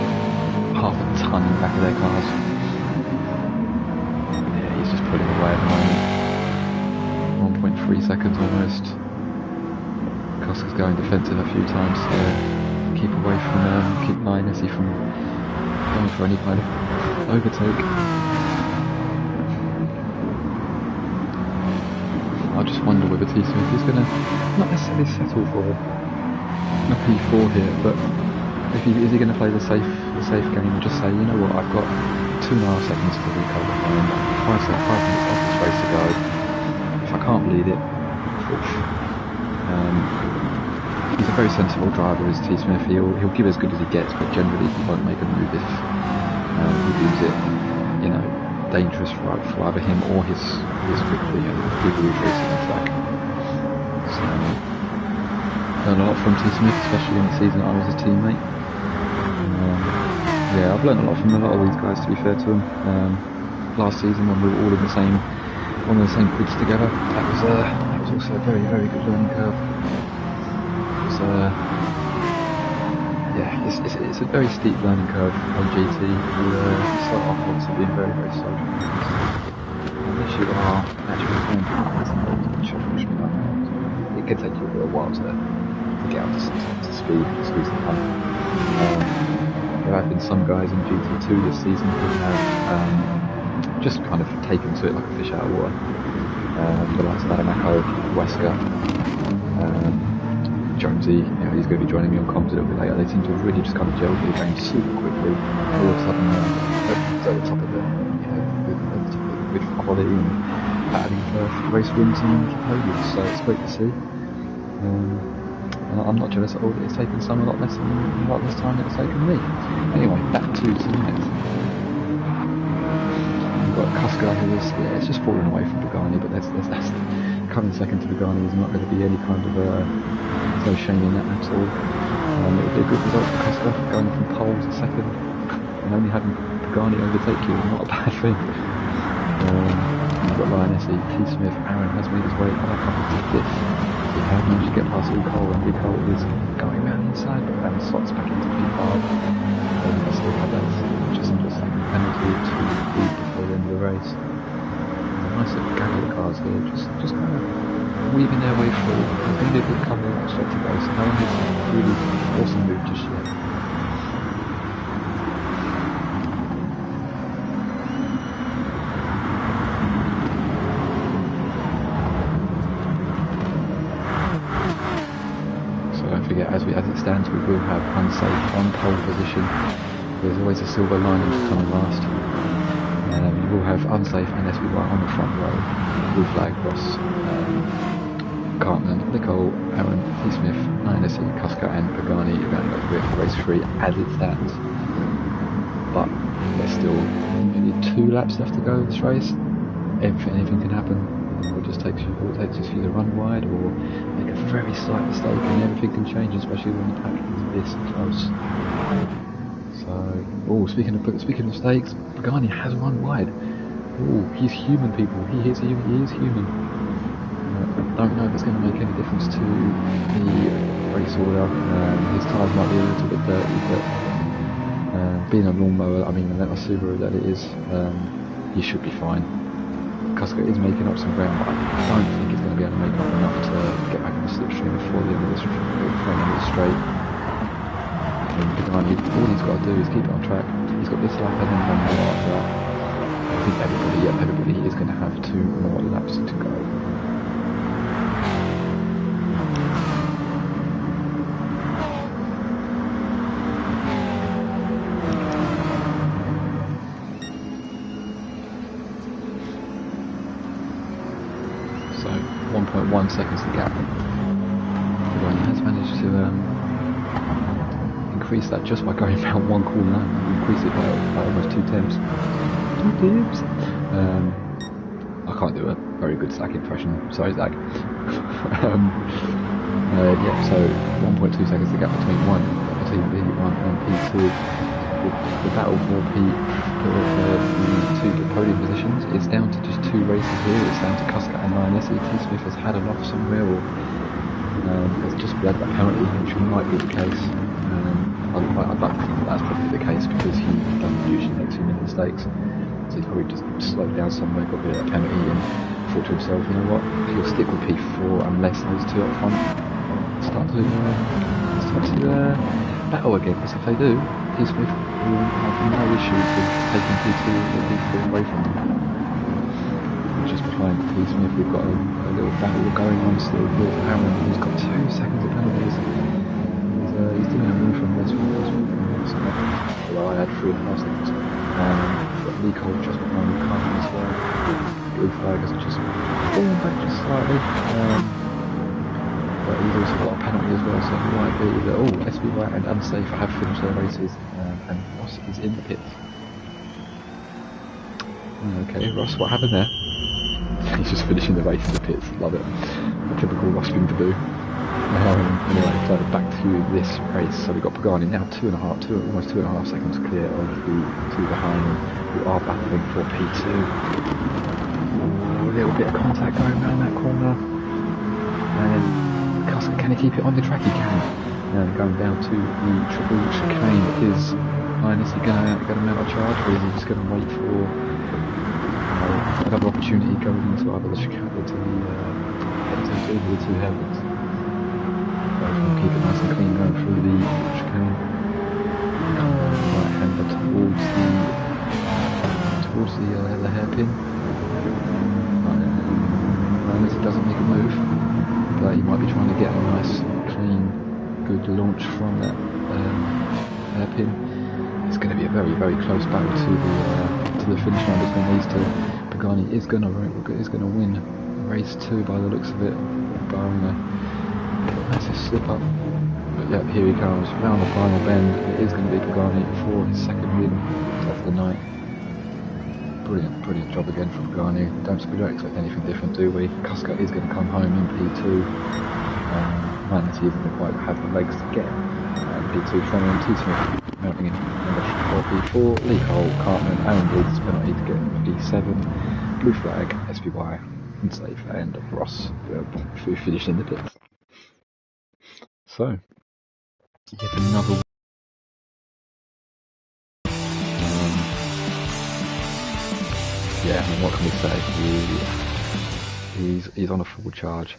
half a ton in the back of their cars. Yeah, he's just putting away at the moment. 1.3 seconds almost. Koska's going defensive a few times to keep away from, keep Lioness from going for any kind of overtake. I just wonder whether T. Smith is going to not necessarily settle for a P4 here, but is he going to play the safe game and just say, you know what, I've got 2.5 seconds to recover and 5 minutes off this race to go. If I can't bleed it, he's a very sensible driver, is T. Smith. He'll give as good as he gets, but generally he won't make a move if he leaves it, you know, dangerous for either him or his quickly and people who's racing the track. So, learned a lot from T. Smith, especially in the season I was his teammate. Yeah, I've learned a lot from a lot of these guys, to be fair to them. Last season when we were all in the same grids together, that was also a very, very good learning curve. Yeah, it's a very steep learning curve on GT. You start off obviously being very, very social. Unless you are actually playing partners and push me like that. It can take you a little while to get up to speed and squeeze the pump. There have been some guys in GT2 this season who have just kind of taken to it like a fish out of water. The likes of Adamako, Wesker, Jonesy, you know, he's going to be joining me on comms a little bit later. They seem to have really just kind of gelled with the game super quickly. All of a sudden, at the top of it, you know, with quality and battling for race wins and podiums. So it's great to see. And I'm not jealous at all that it's taken some a lot less time than it's taken me. Anyway, back to tonight. We've got Kuska who is, yeah, it's just falling away from Pagani, but that's coming second to Pagani is not going to be any kind of there's no shame in that at all. It would be a good result for Kuska, going from pole to second, and only having Pagani overtake you is not a bad thing. You've got Lioness, T. Smith, Aaron has made his way back up into fifth. He has managed to get past Lee Cole, and Lee Cole is going around the inside, but Aaron slots back into P5. They still have that just under a second penalty to lead before the end of the race. There's a nice little gaggle of cars here, just kind of weaving their way through. There's going to be a good couple of laps left to go, so no one needs to really force a move just yet. As it stands, we will have unsafe on pole position. There's always a silver lining to coming last. We will have unsafe and SBY on the front row. Blue flag Ross, Cartman, Nicole, Aaron, T. Smith, INSE, Kuska and Pagani are going to go through for race 3 as it stands. But there's still maybe 2 laps left to go in this race. Anything can happen. It just takes you to run wide or make a very slight mistake, and everything can change, especially when the pack is this close. So, speaking of mistakes, Pagani has run wide. He's human, people. He is human. I don't know if it's going to make any difference to the race order. His tyres might be a little bit dirty, but being a lawnmower, a Subaru that it is, he should be fine. Kuska is making up some ground, but I don't think he's going to be able to make up enough to get back in the slipstream before the end of the straight. Pagani, all he's got to do is keep it on track. He's got this lap and then one more after that. I think everybody is going to have 2 more laps to go. So 1.1 seconds the gap. Pagani has managed to increase that just by going down 1 corner. Increase it by almost 2 temps. I can't do a very good Zach impression. Sorry, Zach. So 1.2 seconds the gap between P1 and P2. The battle for the podium positions is down to just 2 races here. It's down to Kuska and INSE. T. Smith has had enough somewhere, or has just bled that penalty, which might be the case. I'd like to think that's probably the case because he doesn't usually make too many mistakes. So he's probably just slowed down somewhere, got rid of that penalty, and thought to himself, you know what, he'll stick with P4 unless those 2 up front start to battle again. Because if they do, T. Smith will have no issues with taking P2 or P4 away from him. Just behind T. Smith, we've got a little battle going on still with Aaron, who's got 2 seconds of penalties. He's doing a move from this one. Well, I had 3.5 seconds. Got Nicole just behind the car as well. Blue flag has just fallen back just slightly. But he's also got a penalty as well, so it might be that SBY and Unsafe have finished their races, and Ross is in the pits. Okay, Ross, what happened there? He's just finishing the race in the pits. Love it. A typical Ross thing to do. Anyway, so back to this race. So we've got Pagani now almost 2.5 seconds clear of the 2 behind, who are battling for P2. A little bit of contact going around that corner. And Kuska, can he keep it on the track? He can. Going down to the triple chicane. Is INSE going to mount a charge, or is he just going to wait for another opportunity going into either the chicane or to the 2 heavens? Keep it nice and clean going through the chicane. Right hander towards the hairpin. Unless it doesn't make a move, but you might be trying to get a nice, clean, good launch from that hairpin. It's going to be a very, very close battle to the finish line between these 2. Pagani is going to win race 2 by the looks of it. Barring a massive slip up, but yep, here he comes round the final bend. It is going to be Pagani for his 2nd win of the night. Brilliant job again from Pagani. Don't expect anything different, do we? Kuska is going to come home in P2. INSE isn't going to quite have the legs to get P2 from him. T. Smith mounting in number P4. Lee Cole, Cartman, Aaron Bleeds penalty to get P7. Blue flag, SBY, Unsafe, and Ross who finished in the pits. So, yet another what can we say? He's on a full charge.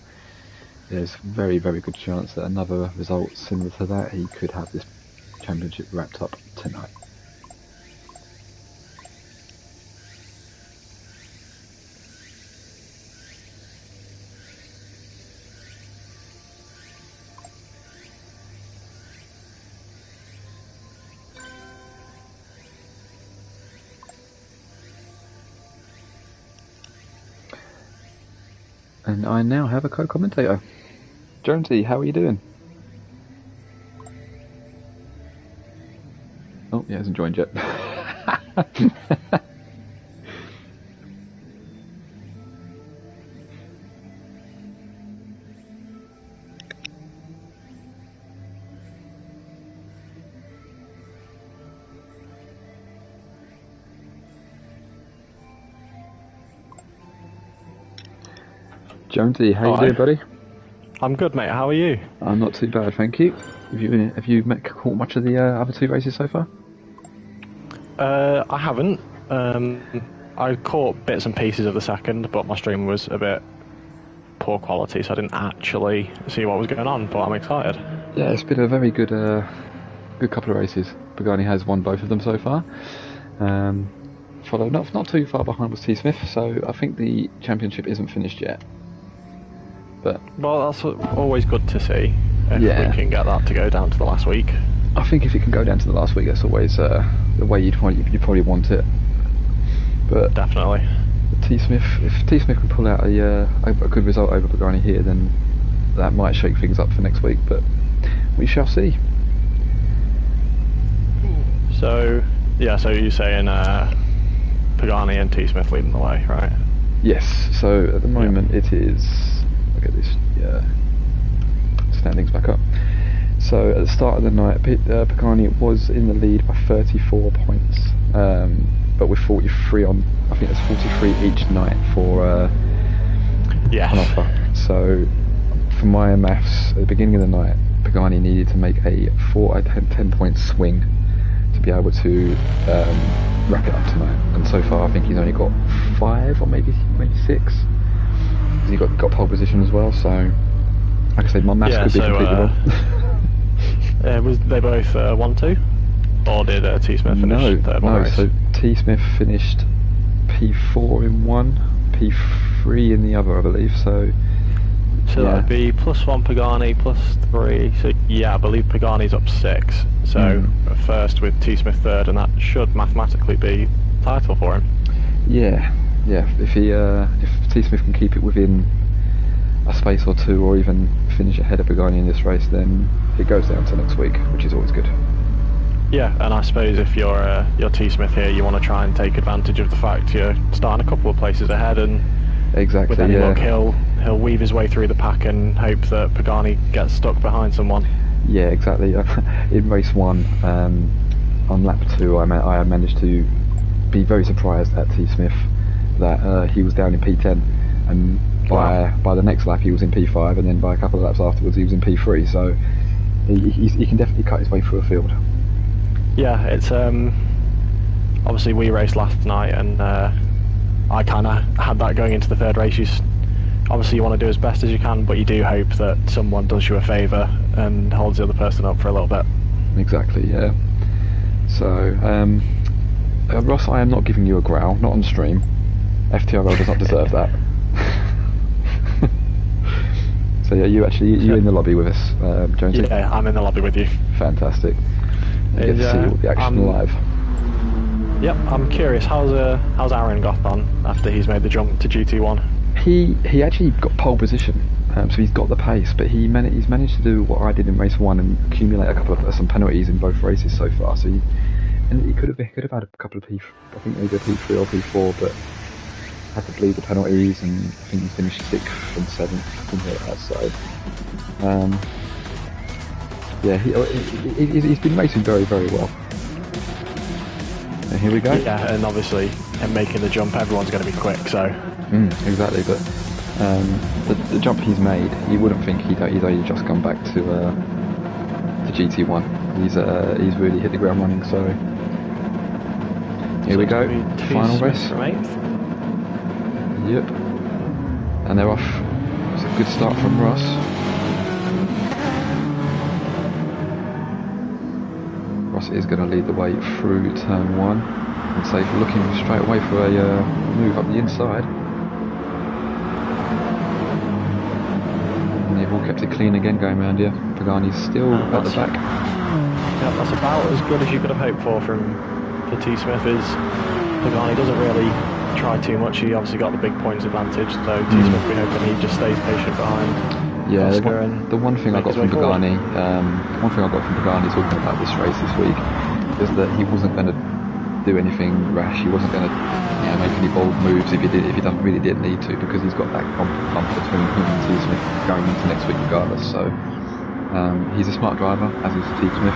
There's very, very good chance that another result similar to that, he could have this championship wrapped up tonight. And I now have a co-commentator. Jonesy, how are you doing? Oh, he hasn't joined yet. Jonesy, how you doing, buddy? I'm good, mate. How are you? I'm not too bad, thank you. Have you caught much of the other two races so far? I haven't. I caught bits and pieces of the second, but my stream was a bit poor quality, so I didn't actually see what was going on. But I'm excited. Yeah, it's been a very good, good couple of races. Pagani has won both of them so far. Followed not too far behind was T Smith, so I think the championship isn't finished yet. But well, that's always good to see if we can get that to go down to the last week. I think if it can go down to the last week, that's always the way you'd probably want it. But definitely, if T Smith can pull out a good result over Pagani here, then that might shake things up for next week. But we shall see. So yeah, so you're saying Pagani and T Smith leading the way, right? Yes. So at the moment it is. Look at this. Standings back up. So at the start of the night, Pagani was in the lead by 34 points, but with 43 on. I think there's 43 each night for an offer. So for my maths, at the beginning of the night, Pagani needed to make a 10-point swing to be able to wrap it up tonight. And so far, I think he's only got 5 or maybe 6. He got pole position as well. So, like I said, my maths could be completely wrong. Was they both 1-2, or did T Smith finish third? No. So T Smith finished P4 in one, P3 in the other, I believe. So that'd be +1 Pagani, +3. So yeah, I believe Pagani's up 6. So first with T Smith third, and that should mathematically be title for him. Yeah. If T Smith can keep it within a space or two, or even finish ahead of Pagani in this race, then it goes down to next week, which is always good. Yeah, and I suppose if you're T Smith here, you want to try and take advantage of the fact you're starting a couple of places ahead, and with any luck, he'll weave his way through the pack and hope that Pagani gets stuck behind someone. Yeah, exactly. In race 1, on lap 2, I managed to be very surprised at T Smith that he was down in P10, and by the next lap he was in P5, and then by a couple of laps afterwards he was in P3. So he can definitely cut his way through a field. Yeah, it's obviously we raced last night, and I kind of had that going into the third race. Obviously you want to do as best as you can, but you do hope that someone does you a favour and holds the other person up for a little bit. Exactly, yeah. So Ross, I am not giving you a growl, not on stream. FTRL does not deserve that. So yeah, you in the lobby with us, Jonesy? Yeah, I'm in the lobby with you. Fantastic. You get to see all the action live. Yep, I'm curious, how's Aaron got on after he's made the jump to GT1? He actually got pole position, so he's got the pace, but he's managed to do what I did in race 1 and accumulate a couple of some penalties in both races so far. So he could have had a couple of I think maybe a P3 or P4, but had to bleed the penalties, and I think he finished 6th and 7th from here outside. Yeah, he's been racing very, very well. And here we go. Yeah, and obviously him making the jump, everyone's going to be quick, so... exactly, but the jump he's made, you wouldn't think he's only just come back to GT1. He's really hit the ground running, so... Here we go, final race. Yep. And they're off. It's a good start from Ross. Ross is going to lead the way through turn 1. And safe looking straight away for a move up the inside. And they've all kept it clean again going around here. Pagani's still at the back. Yeah, that's about as good as you could have hoped for T Smith. Pagani doesn't really try too much. He obviously got the big points advantage, so T-Smith, we hoping he just stays patient behind. Yeah, the one thing I got from Pagani, talking about this race this week, is that he wasn't going to do anything rash. He wasn't going to make any bold moves if he really didn't need to, because he's got that bump between him and T-Smith going into next week regardless. So he's a smart driver, as is T-Smith.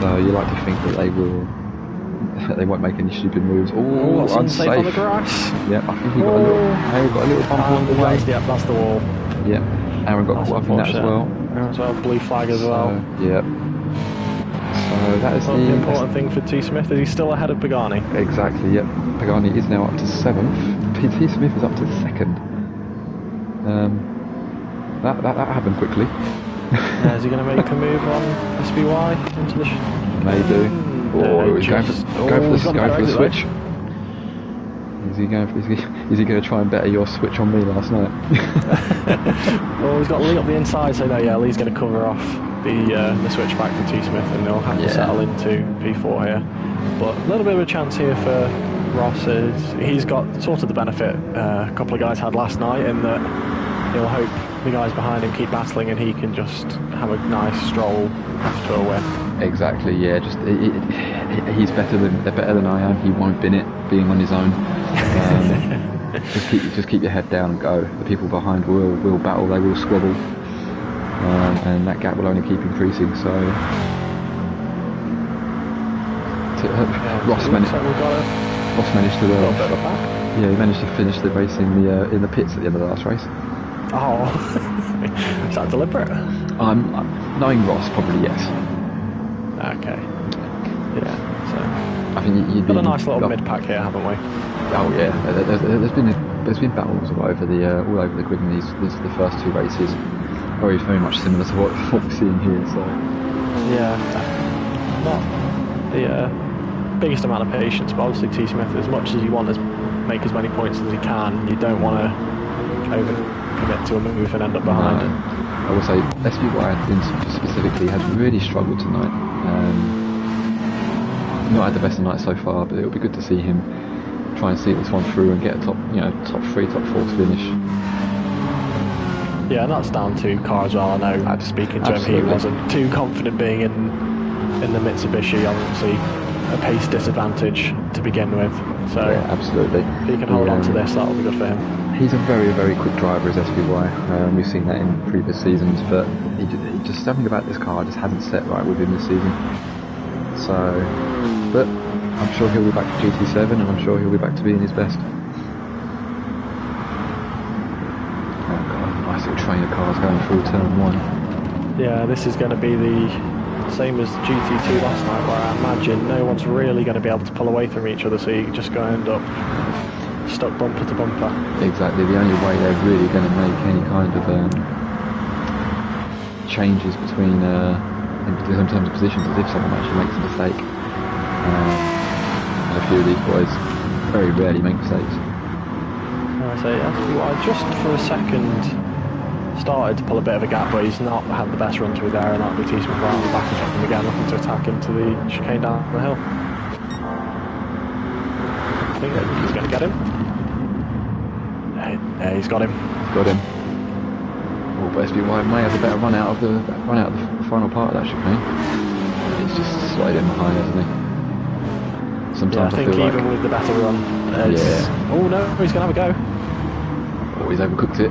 So you like to think that they won't make any stupid moves. Oh, unsafe on the grass. Yeah, I think he got a little bump along the way. Yeah, that's the wall. Yeah, Aaron got caught up in that as well. Blue flag as well. Yeah. So that is the important thing for T-Smith is he's still ahead of Pagani. Exactly, yep. Pagani is now up to 7th. T-Smith is up to 2nd. That happened quickly. Is he going to make a move on SBY into the... May do. Or he's going for the switch. Is he going to try and better your switch on me last night? Well, he's got Lee up the inside, so no, yeah, Lee's going to cover off the switch back to T-Smith, and they'll have to settle into P4 here. But a little bit of a chance here for Ross. He's got sort of the benefit a couple of guys had last night, in that he'll hope the guys behind him keep battling and he can just have a nice stroll after a win. Exactly, yeah. Just he's better than I am. He won't bin it being on his own. Just keep your head down and go. The people behind will battle. They will squabble, and that gap will only keep increasing. So Ross managed to he managed to finish the race in the pits at the end of the last race. Oh, is that deliberate? Knowing Ross, probably yes. Okay. Yeah. So I think you'd got a nice little mid pack here, haven't we? Oh yeah. There's been battles all over the grid in the first two races. Very much similar to what we're seeing here. So yeah, not the biggest amount of patience, but obviously T-Smith, as much as you want to make as many points as he can, you don't want to over commit to a move and end up behind. No. I will say SBY specifically has really struggled tonight. Not had the best of night so far, but it'll be good to see him try and see this one through and get a top 3, top 4 finish. Yeah, and that's down to car as well. I know, speaking to him, he wasn't too confident being in the Mitsubishi. Obviously, a pace disadvantage to begin with. So yeah, absolutely. If he can hold on to this, that'll be good for him. He's a very quick driver as SBY. We've seen that in previous seasons, but he just something about this car just hasn't set right with him this season. So, but I'm sure he'll be back to GT7, and I'm sure he'll be back to being his best. Oh god, nice little train of cars going through turn 1. Yeah, this is going to be the same as GT2 last night, where I imagine no one's really going to be able to pull away from each other, so you're just going to end up stuck bumper to bumper. Exactly, the only way they're really going to make any kind of changes between in terms of positions is if someone actually makes a mistake. And a few of these boys very rarely make mistakes. I say SBY just for a second started to pull a bit of a gap, but he's not had the best run through there, and that'll be T-Smith right on the back of him again, looking to attack into the chicane down the hill. I think he's going to get him. Yeah, he's got him. Got him. Oh, but SBY may have a better run out of the final part of that chicane. He's just slid in behind, hasn't he? Sometimes I think feel even with the better run, oh no, he's going to have a go. Oh, he's overcooked it.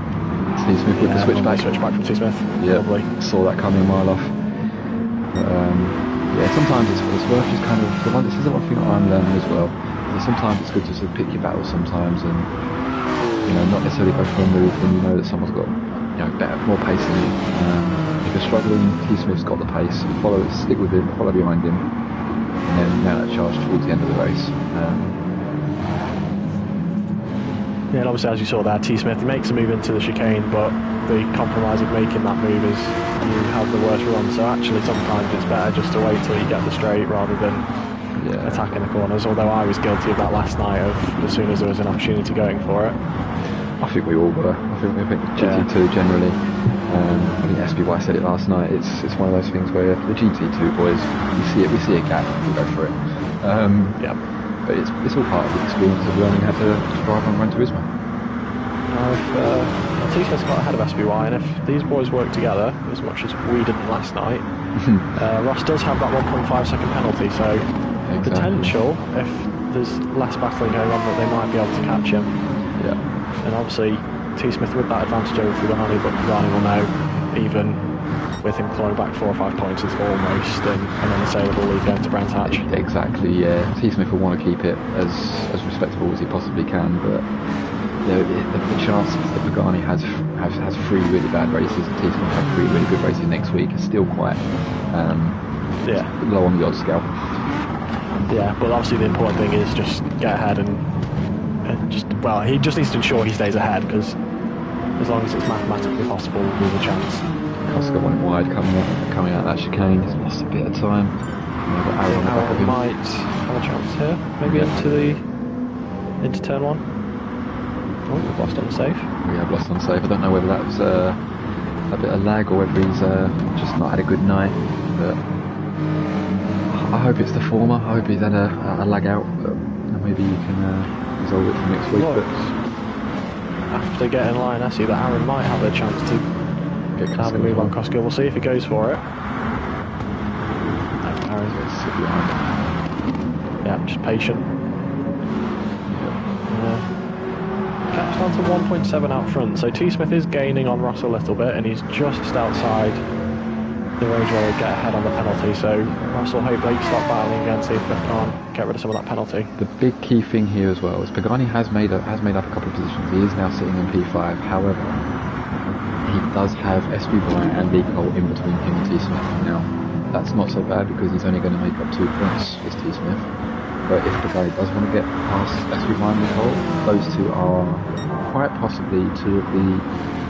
T-Smith with the switchback. Switchback from T-Smith. Yeah, saw that coming a mile off. But, yeah, sometimes it's worth just kind of. This is the one thing that I'm learning as well. Sometimes it's good to sort of pick your battles sometimes, and not necessarily go for a move when you know that someone's got more pace than you. If you're struggling, T-Smith's got the pace. Stick with him, follow behind him, and then mount that charge towards the end of the race. Yeah, and obviously, as you saw there, T-Smith makes a move into the chicane, but the compromise of making that move is you have the worst run. So actually, sometimes it's better just to wait till you get the straight rather than attacking the corners. Although I was guilty of that last night, of as soon as there was an opportunity going for it. I think we all were. I think GT2 generally. I think SBY said it last night. It's one of those things where the GT2 boys, we see a gap, we go for it. but it's all part of the experience of learning how to drive on Gran Turismo. T-Smith's got ahead of SBY, and if these boys work together as much as we didn't last night, Ross does have that 1.5 second penalty, so potential, if there's less battling going on, that they might be able to catch him. Yeah. And obviously T-Smith with that advantage over Pagani, but Pagani will know, even with him clawing back 4 or 5 points, it's almost an unassailable lead going to Brands Hatch. Exactly, yeah. T-Smith will want to keep it as respectable as he possibly can, but the chances that Pagani has 3 really bad races and T-Smith have 3 really good races next week is still quite low on the odds scale. Yeah, but obviously the important thing is just get ahead and he just needs to ensure he stays ahead, because as long as it's mathematically possible, there's a chance. Costa went wide coming out that chicane. He's lost a bit of time. Aaron might have a chance here, maybe into turn 1. Oh, we've lost on the safe. We have lost on safe. I don't know whether that was a bit of lag or whether he's just not had a good night, but I hope it's the former. I hope he's had a lag out, but maybe you can resolve it for next week. But after getting line Essie, that Aaron might have a chance to have a move on Koskill. We'll see if he goes for it. No, Aaron's going to sit behind. Yeah, just patient. Catch down to 1.7 out front, so T-Smith is gaining on Ross a little bit, and he's just outside the range where he'll get ahead on the penalty, so Ross will hopefully start battling again, see if they can't get rid of some of that penalty. The big key thing here as well is Pagani has made up a couple of positions. He is now sitting in P5, however, he does have SBY and league pole in between him and T-Smith. Now, that's not so bad because he's only going to make up 2 points as T-Smith. But if Pagani does want to get past SBY and league pole, those 2 are quite possibly 2 of the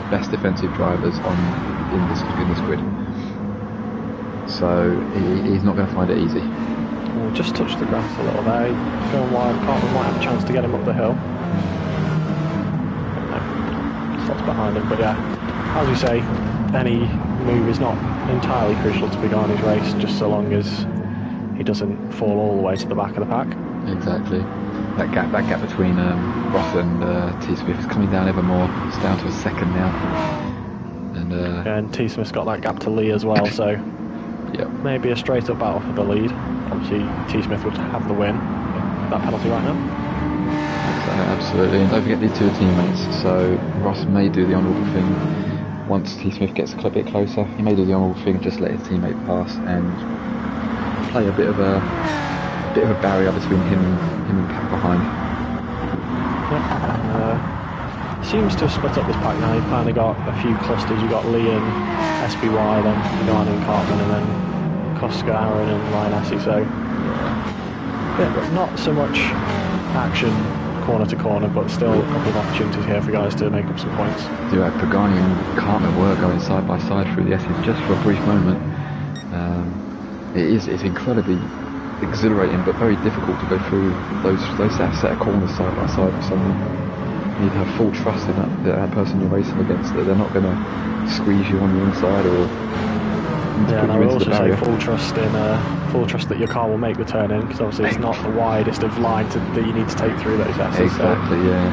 best defensive drivers in this grid. So he's not going to find it easy. We'll just touch the grass a little there. Going wide, Cartman might have a chance to get him up the hill. No, slots behind him, but yeah, as you say, any move is not entirely crucial to Pagani's race, just so long as he doesn't fall all the way to the back of the pack. Exactly. That gap between Ross and T-Smith is coming down ever more. It's down to a second now. And T-Smith's got that gap to Lee as well, so maybe a straight up battle for the lead. Obviously T-Smith would have the win with that penalty right now. Absolutely, and don't forget these 2 are teammates, so Ross may do the honourable thing once T-Smith gets a bit closer. He may do the honourable thing and just let his teammate pass and play a bit of a barrier between him and the pack behind. Seems to have split up this pack now. You've kind of got a few clusters. You've got Lee and SBY, then Pagani and Cartman, and then Koska, Aaron and Ryan Essie. So not so much action corner to corner, but still a couple of opportunities here for guys to make up some points. Pagani and Cartman were going side by side through the S's just for a brief moment. It's incredibly exhilarating, but very difficult to go through those set of corners side by side with someone. You need to have full trust in that person you're racing against, that they're not going to squeeze you on the inside or put you into the barrier. Full trust that your car will make the turn in, because obviously it's not the widest of line that you need to take through those S's. Exactly, so.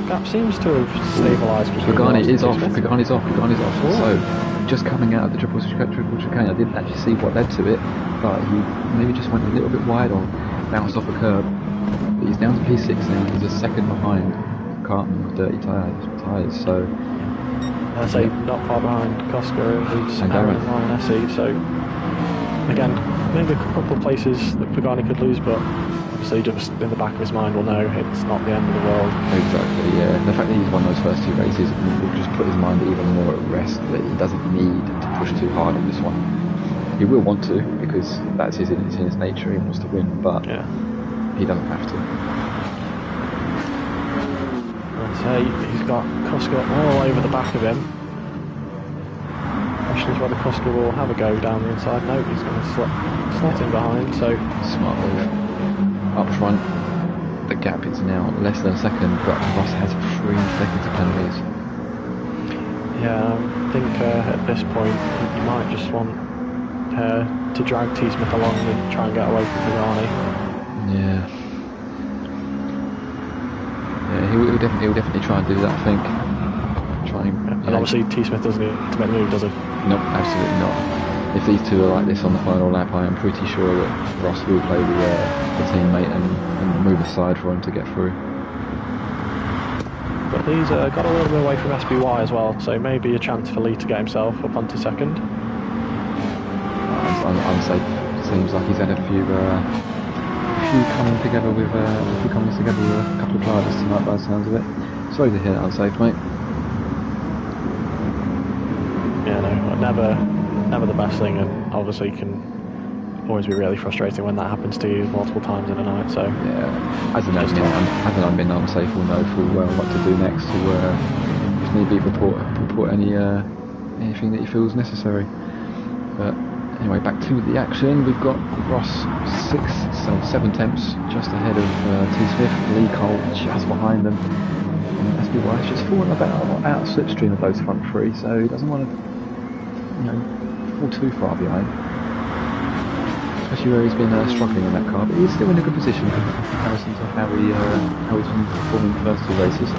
Gap seems to have stabilised. Pagani's off. Ooh. So just coming out of the triple chicane, I didn't actually see what led to it, but he maybe just went a little bit wide or bounced off a curb. But he's down to P6 now. He's a second behind Cartman with dirty tyres. So I say not far behind Koska and Aaron and Ryan Essie. So again, maybe a couple of places that Pagani could lose, but obviously just in the back of his mind will know it's not the end of the world. Exactly, yeah. The fact that he's won those first 2 races will just put his mind even more at rest, that he doesn't need to push too hard on this one. He will want to, because that's in his nature, he wants to win, but he doesn't have to. I'd say he's got Koska all over the back of him. Question is whether Koska will have a go down the inside. No, he's going to slot in behind, so... Smart move. Up front, the gap is now less than a second, but Ross has 3 seconds of penalties. Yeah, I think at this point you might just want to drag T Smith along and try and get away from Pagani. Yeah. Yeah, he'll definitely try and do that, I think. And obviously T Smith doesn't need to make the move, does he? No, absolutely not. If these two are like this on the final lap, I am pretty sure that Ross will play the teammate and move aside for him to get through. But Lee's got a little bit away from SBY as well, so maybe a chance for Lee to get himself up onto second. Unsafe. Seems like he's had a few coming together with a couple of drivers tonight by the sounds of it. Sorry to hear that, unsafe, mate. Yeah, no, never the best thing, and obviously can always be really frustrating when that happens to you multiple times in a night. So yeah, as an admin, unsafe will know full well what to do next to if need be report anything that he feels necessary. But anyway, back to the action. We've got Ross 7 tenths just ahead of T Smith, Lee Cole just behind them. SBY just falling about out of slipstream of those front three, so he doesn't want to, fall too far behind. Especially where he's been struggling in that car, but he's still in a good position in comparison to how he's been performing the first 2 races.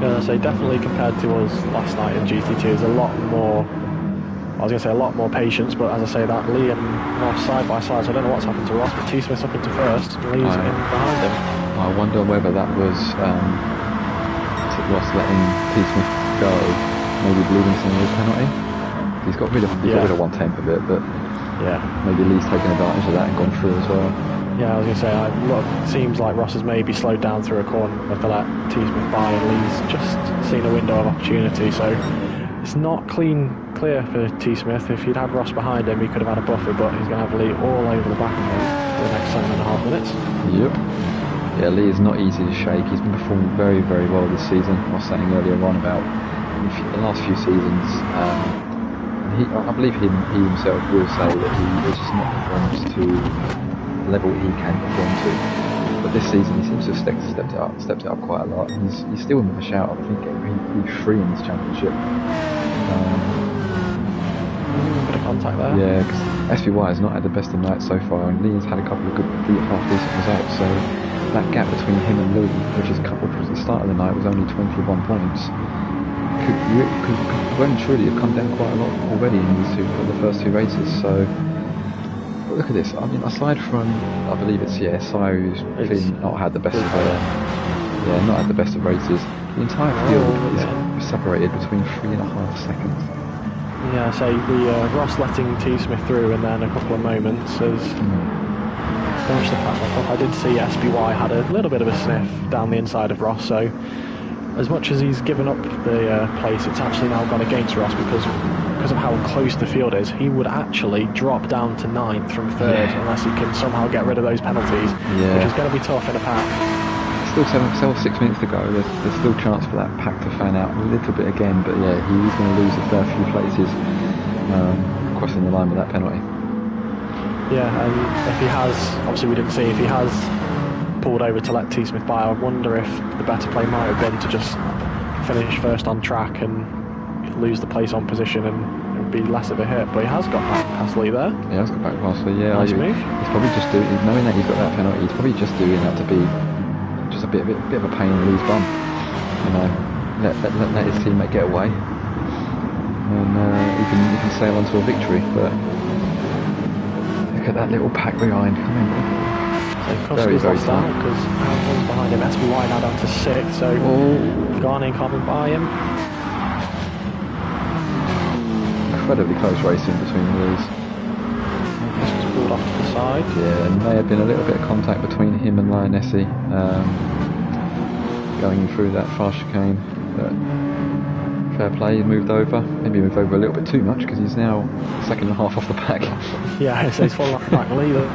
Yeah, so definitely compared to us last night in GT2, there's a lot more. I was going to say a lot more patience, but as I say that, Lee and Ross side by side, so I don't know what's happened to Ross, but T Smith's up into first, and Lee's in behind him. I wonder whether that was Ross letting T Smith go, maybe bleeding some of his penalty. He's got rid of 1 tenth of it, but yeah, maybe Lee's taken advantage of that and gone through as well. Yeah, I was going to say, it seems like Ross has maybe slowed down through a corner to let T Smith by, and Lee's just seen a window of opportunity, so it's not clear for T Smith. If he'd had Ross behind him, he could have had a buffer, but he's going to have Lee all over the back of him for the next 7.5 minutes. Yep. Yeah, Lee is not easy to shake. He's been performing very, very well this season. I was saying earlier on about the last few seasons. I believe he himself will say that he is just not performed to the level he can perform to. But this season he seems to have stepped it up quite a lot. He's still in with a shout. I think P3 in this championship. A bit of contact there. Yeah, because SBY has not had the best of nights so far, and Lee has had a couple of good, half decent results. So that gap between him and Lee, which is coupled at the start of the night, was only 21 points. Could well and truly have come down quite a lot already in the first 2 races. So but look at this. I mean, aside from I believe it's Sai who's clearly not had the best of not had the best of races. The entire field is separated between 3.5 seconds. Yeah, so the Ross letting T Smith through and then a couple of moments has finished the pack off. I did see SBY had a little bit of a sniff down the inside of Ross, so as much as he's given up the place, it's actually now gone against Ross because of how close the field is. He would actually drop down to 9th from 3rd unless he can somehow get rid of those penalties, which is going to be tough in a pack. Still 6 minutes to go. There's still chance for that pack to fan out a little bit again, but yeah, he's going to lose a fair few places crossing the line with that penalty. Yeah, and if he has, obviously we didn't see, if he has pulled over to let T Smith by, I wonder if the better play might have been to just finish first on track and lose the place on position and be less of a hit, but he has got back past Lee there. He has got back past Lee, yeah. Nice move. He's probably just doing, knowing that he's got that penalty, he's probably just doing that to be just a bit of a pain in Lee's bum. Let his teammate get away, and he can sail on to a victory. But look at that little pack behind. I mean, so very lost out because Hamilton's behind him. SBY now down to 6th, so Garney coming by him. Incredibly close racing between these. This was pulled off to the side. Yeah, and may have been a little bit of contact between him and Lionessi going through that fast chicane. But fair play, he moved over. Maybe moved over a little bit too much because he's now 2.5 off the pack. Yeah, so he's falling off the back. Lee though,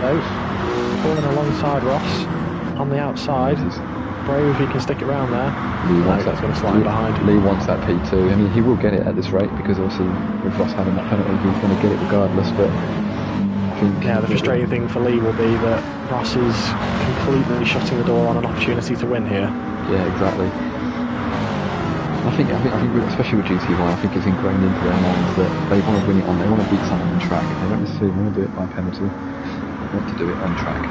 falling alongside Ross on the outside. Brave if he can stick it round there. That's going to slide behind. Lee wants that P2. I mean, he will get it at this rate because obviously with Ross having that penalty, he's going to get it regardless. But I think the frustrating thing for Lee will be that Ross is completely shutting the door on an opportunity to win here. Yeah, exactly. especially with GT1, I think it's ingrained into their minds that they want to win it on, they want to beat someone on track. They don't necessarily want to do it by penalty. They want to do it on track.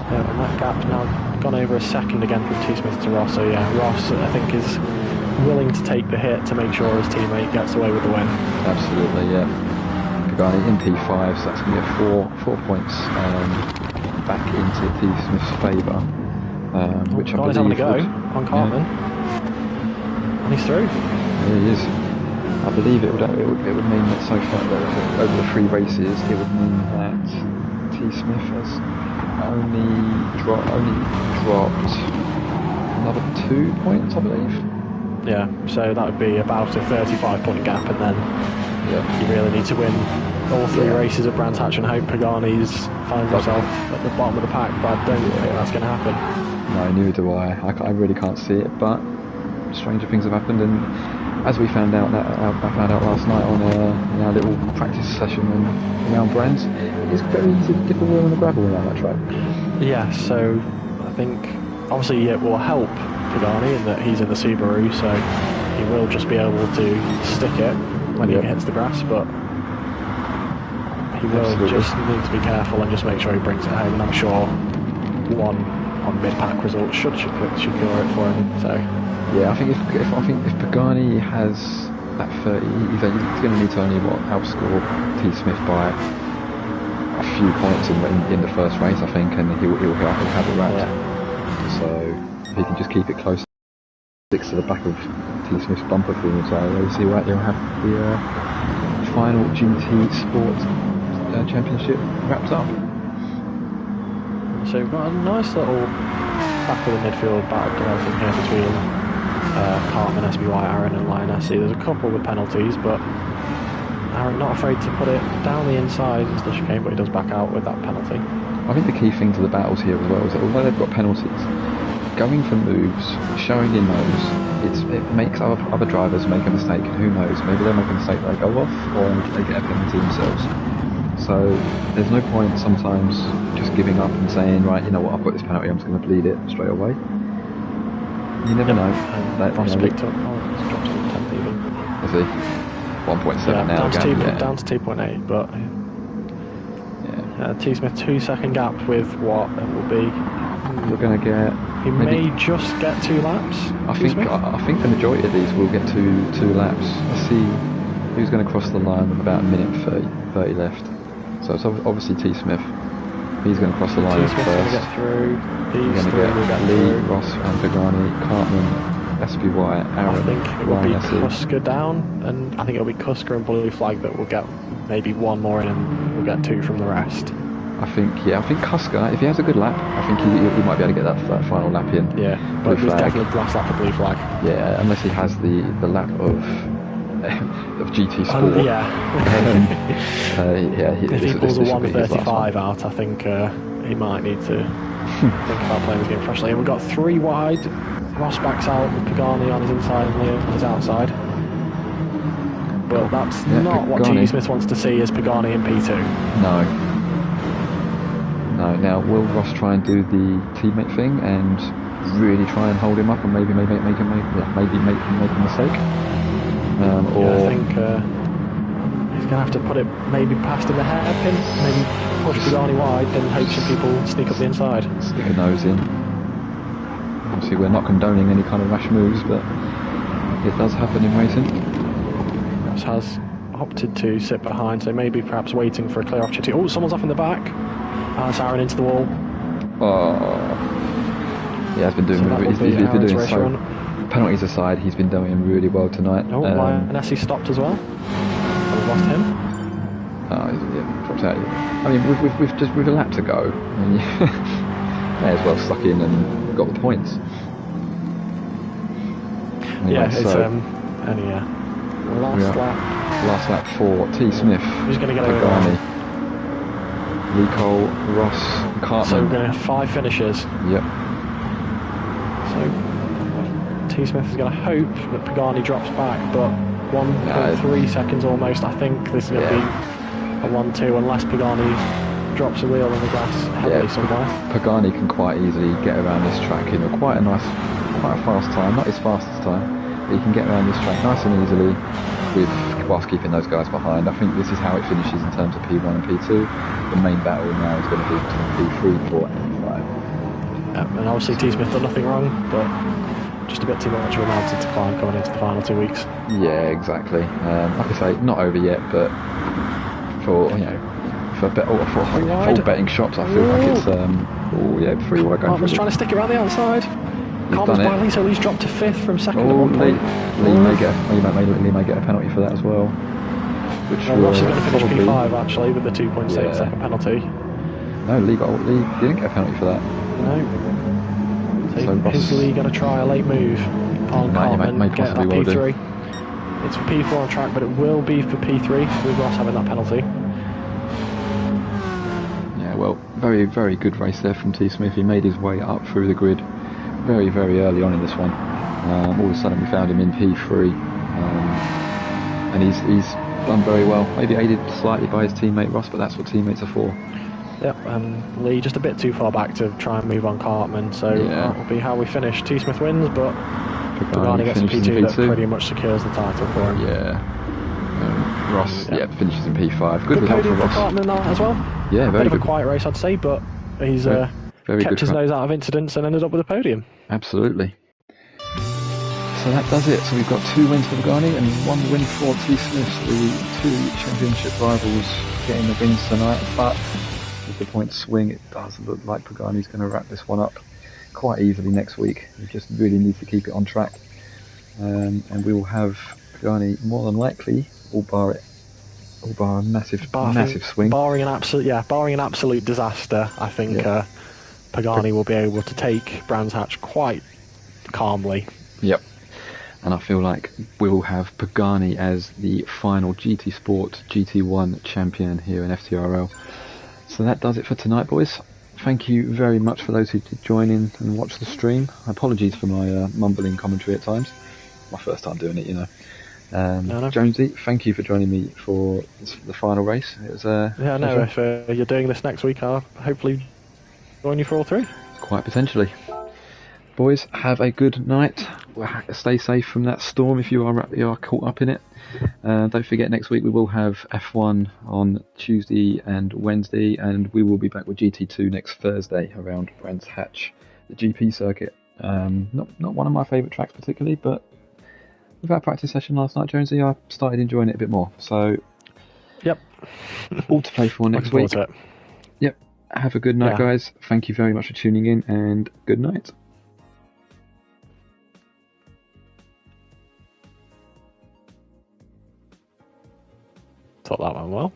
Yeah, and that gap's now gone over a second again from T. Smith to Ross. So yeah, Ross I think is willing to take the hit to make sure his teammate gets away with the win. Absolutely, yeah. Pagani in P5, so that's going to get four points back into T. Smith's favour. Which I believe having a go on Cartman, and he's through. Yeah, he is. I believe it would mean that so far that over the 3 races, it would mean that T. Smith has only dropped another 2 points, I believe. Yeah, so that would be about a 35-point gap, and then you really need to win all 3 races at Brands Hatch and hope Pagani's finds himself at the bottom of the pack, but I don't think that's going to happen. No, neither do I. I really can't see it, but stranger things have happened, and as we found out last night on our little practice session around Brands, it's very easy to dip a wheel on the gravel around that track. Yeah, so I think obviously it will help Pagani in that he's in the Subaru, so he will just be able to stick it when he hits the grass, but he will just need to be careful and just make sure he brings it home, and I'm sure one on mid-pack results should cure it for him. So yeah, I think if Pagani has that 30, he's going to need to only outscore T. Smith by a few points in the first race, I think, and he'll have it wrapped. Yeah. So if he can just keep it close, sticks to the back of T. Smith's bumper for him, so he'll have the final GT Sports Championship wrapped up. So we've got a nice little back of the midfield battle developing here between Cartman, SBY, Aaron and Lioness. There's a couple with penalties, but Aaron not afraid to put it down the inside into the chicane, but he does back out with that penalty. I think the key thing to the battles here as well is that although they've got penalties, going for moves, showing in those, it makes other drivers make a mistake, and who knows, maybe they'll make a mistake, they go off, or they get a penalty themselves. So there's no point sometimes just giving up and saying, right, you know what, I've got this penalty, I'm just going to bleed it straight away. You never know. Ross picked up, it's dropped to 10th even. Is he? 1.7 now. Down to 2.8, but T. Smith 2 second gap with what it will be. We're going to get. He may just get 2 laps. I think the majority of these will get two laps. Let's see who's going to cross the line with about a minute 30 left. So it's obviously T. Smith. He's going to cross the line first. Going to get through. He's going to get Lee, Ross and Pagani, Cartman, SPY, Aaron, I think it will be Kuska down, and I think it'll be Kuska and Blue Flag that will get maybe 1 more in, and we'll get 2 from the rest. I think Kuska, if he has a good lap, I think he might be able to get that final lap in. Yeah, but it's definitely last lap of Blue Flag. Yeah, unless he has the lap of GT Sport. If he pulls a 1:35 out, I think he might need to think about playing this game freshly. And we've got 3 wide. Ross backs out with Pagani on his inside and Leo on his outside. But that's not what T. Smith wants to see as Pagani in P2. No. Now, will Ross try and do the teammate thing and really try and hold him up and maybe make him make a mistake? I think he's going to have to put it maybe past him a hairpin, maybe push Pagani wide, then hope some people sneak up the inside. Stick a nose in. Obviously we're not condoning any kind of rash moves, but it does happen in racing. Ross has opted to sit behind, so maybe perhaps waiting for a clear opportunity. Oh, someone's off in the back. That's Aaron into the wall. Oh. Yeah, he's been doing so. Penalties aside, he's been doing really well tonight. Oh, Nessie stopped as well. We've lost him. Oh, dropped out. I mean, with a lap to go, I mean, may as well suck in and got the points. Anyway, yeah, it's last lap for T. Smith. Who's going to get Pagani, Lee Cole, Ross, Cartman. So we're going to have 5 finishes. Yep. So T. Smith is going to hope that Pagani drops back, but 1.3 seconds almost. I think this is going to be a 1-2 unless Pagani drops a wheel in the grass heavily somewhere. Pagani can quite easily get around this track in quite a nice quite a fast time, not his fastest time, but he can get around this track nice and easily whilst keeping those guys behind. I think this is how it finishes in terms of P1 and P2. The main battle now is going to be between P3, 4 and 5. And obviously T Smith done nothing wrong, but just a bit too much of a mountain to climb coming into the final 2 weeks. Yeah, exactly. Like I say, not over yet, but for all betting shops, I feel like it's 3 wide going. Cartman's trying to stick it around the outside. Cartman's by Lee, so Lee's dropped to 5th from 2nd at one point. Lee may get a penalty for that as well. Which Ross is going to finish P5 actually with the 2.6 second penalty. No, Lee didn't get a penalty for that. No. So is Ross, Lee going to try a late move on Cartman and get that P3? It's for P4 on track, but it will be for P3 with Ross having that penalty. Yeah, well, very, very good race there from T Smith. He made his way up through the grid very, very early on in this one. All of a sudden we found him in P3, and he's done very well. Maybe aided slightly by his teammate Ross, but that's what teammates are for. Yep, and Lee just a bit too far back to try and move on Cartman, so that will be how we finish. T Smith wins, but Pagani gets a P2 that pretty much secures the title for him. Yeah. Ross, finishes in P5. Good result for Ross. Cartman as well. Yeah, very bit good. of a quiet race, I'd say, but he's kept his nose out of incidents and ended up with a podium. Absolutely. So that does it. So we've got 2 wins for Pagani and 1 win for T Smith, the 2 championship rivals getting the wins tonight. But with the point swing, it does look like Pagani's going to wrap this one up quite easily next week. We just really need to keep it on track, and we will have Pagani more than likely, all bar a massive swing. Barring an absolute disaster, I think Pagani will be able to take Brands Hatch quite calmly. Yep. And I feel like we'll have Pagani as the final GT Sport GT1 champion here in FTRL. So that does it for tonight, boys. Thank you very much for those who did join in and watch the stream. Apologies for my mumbling commentary at times. My first time doing it, you know. No. Jonesy, thank you for joining me for the final race. It was if you're doing this next week, I'll hopefully join you for all 3. Quite potentially. Boys, have a good night. Stay safe from that storm if you are caught up in it. Don't forget, next week we will have F1 on Tuesday and Wednesday, and we will be back with GT2 next Thursday around Brands Hatch, the GP circuit. Not one of my favourite tracks particularly, but with our practice session last night, Jonesy, I started enjoying it a bit more. So, yep, all to play for next week. Yep. Have a good night, guys. Thank you very much for tuning in, and good night. Thought that went well.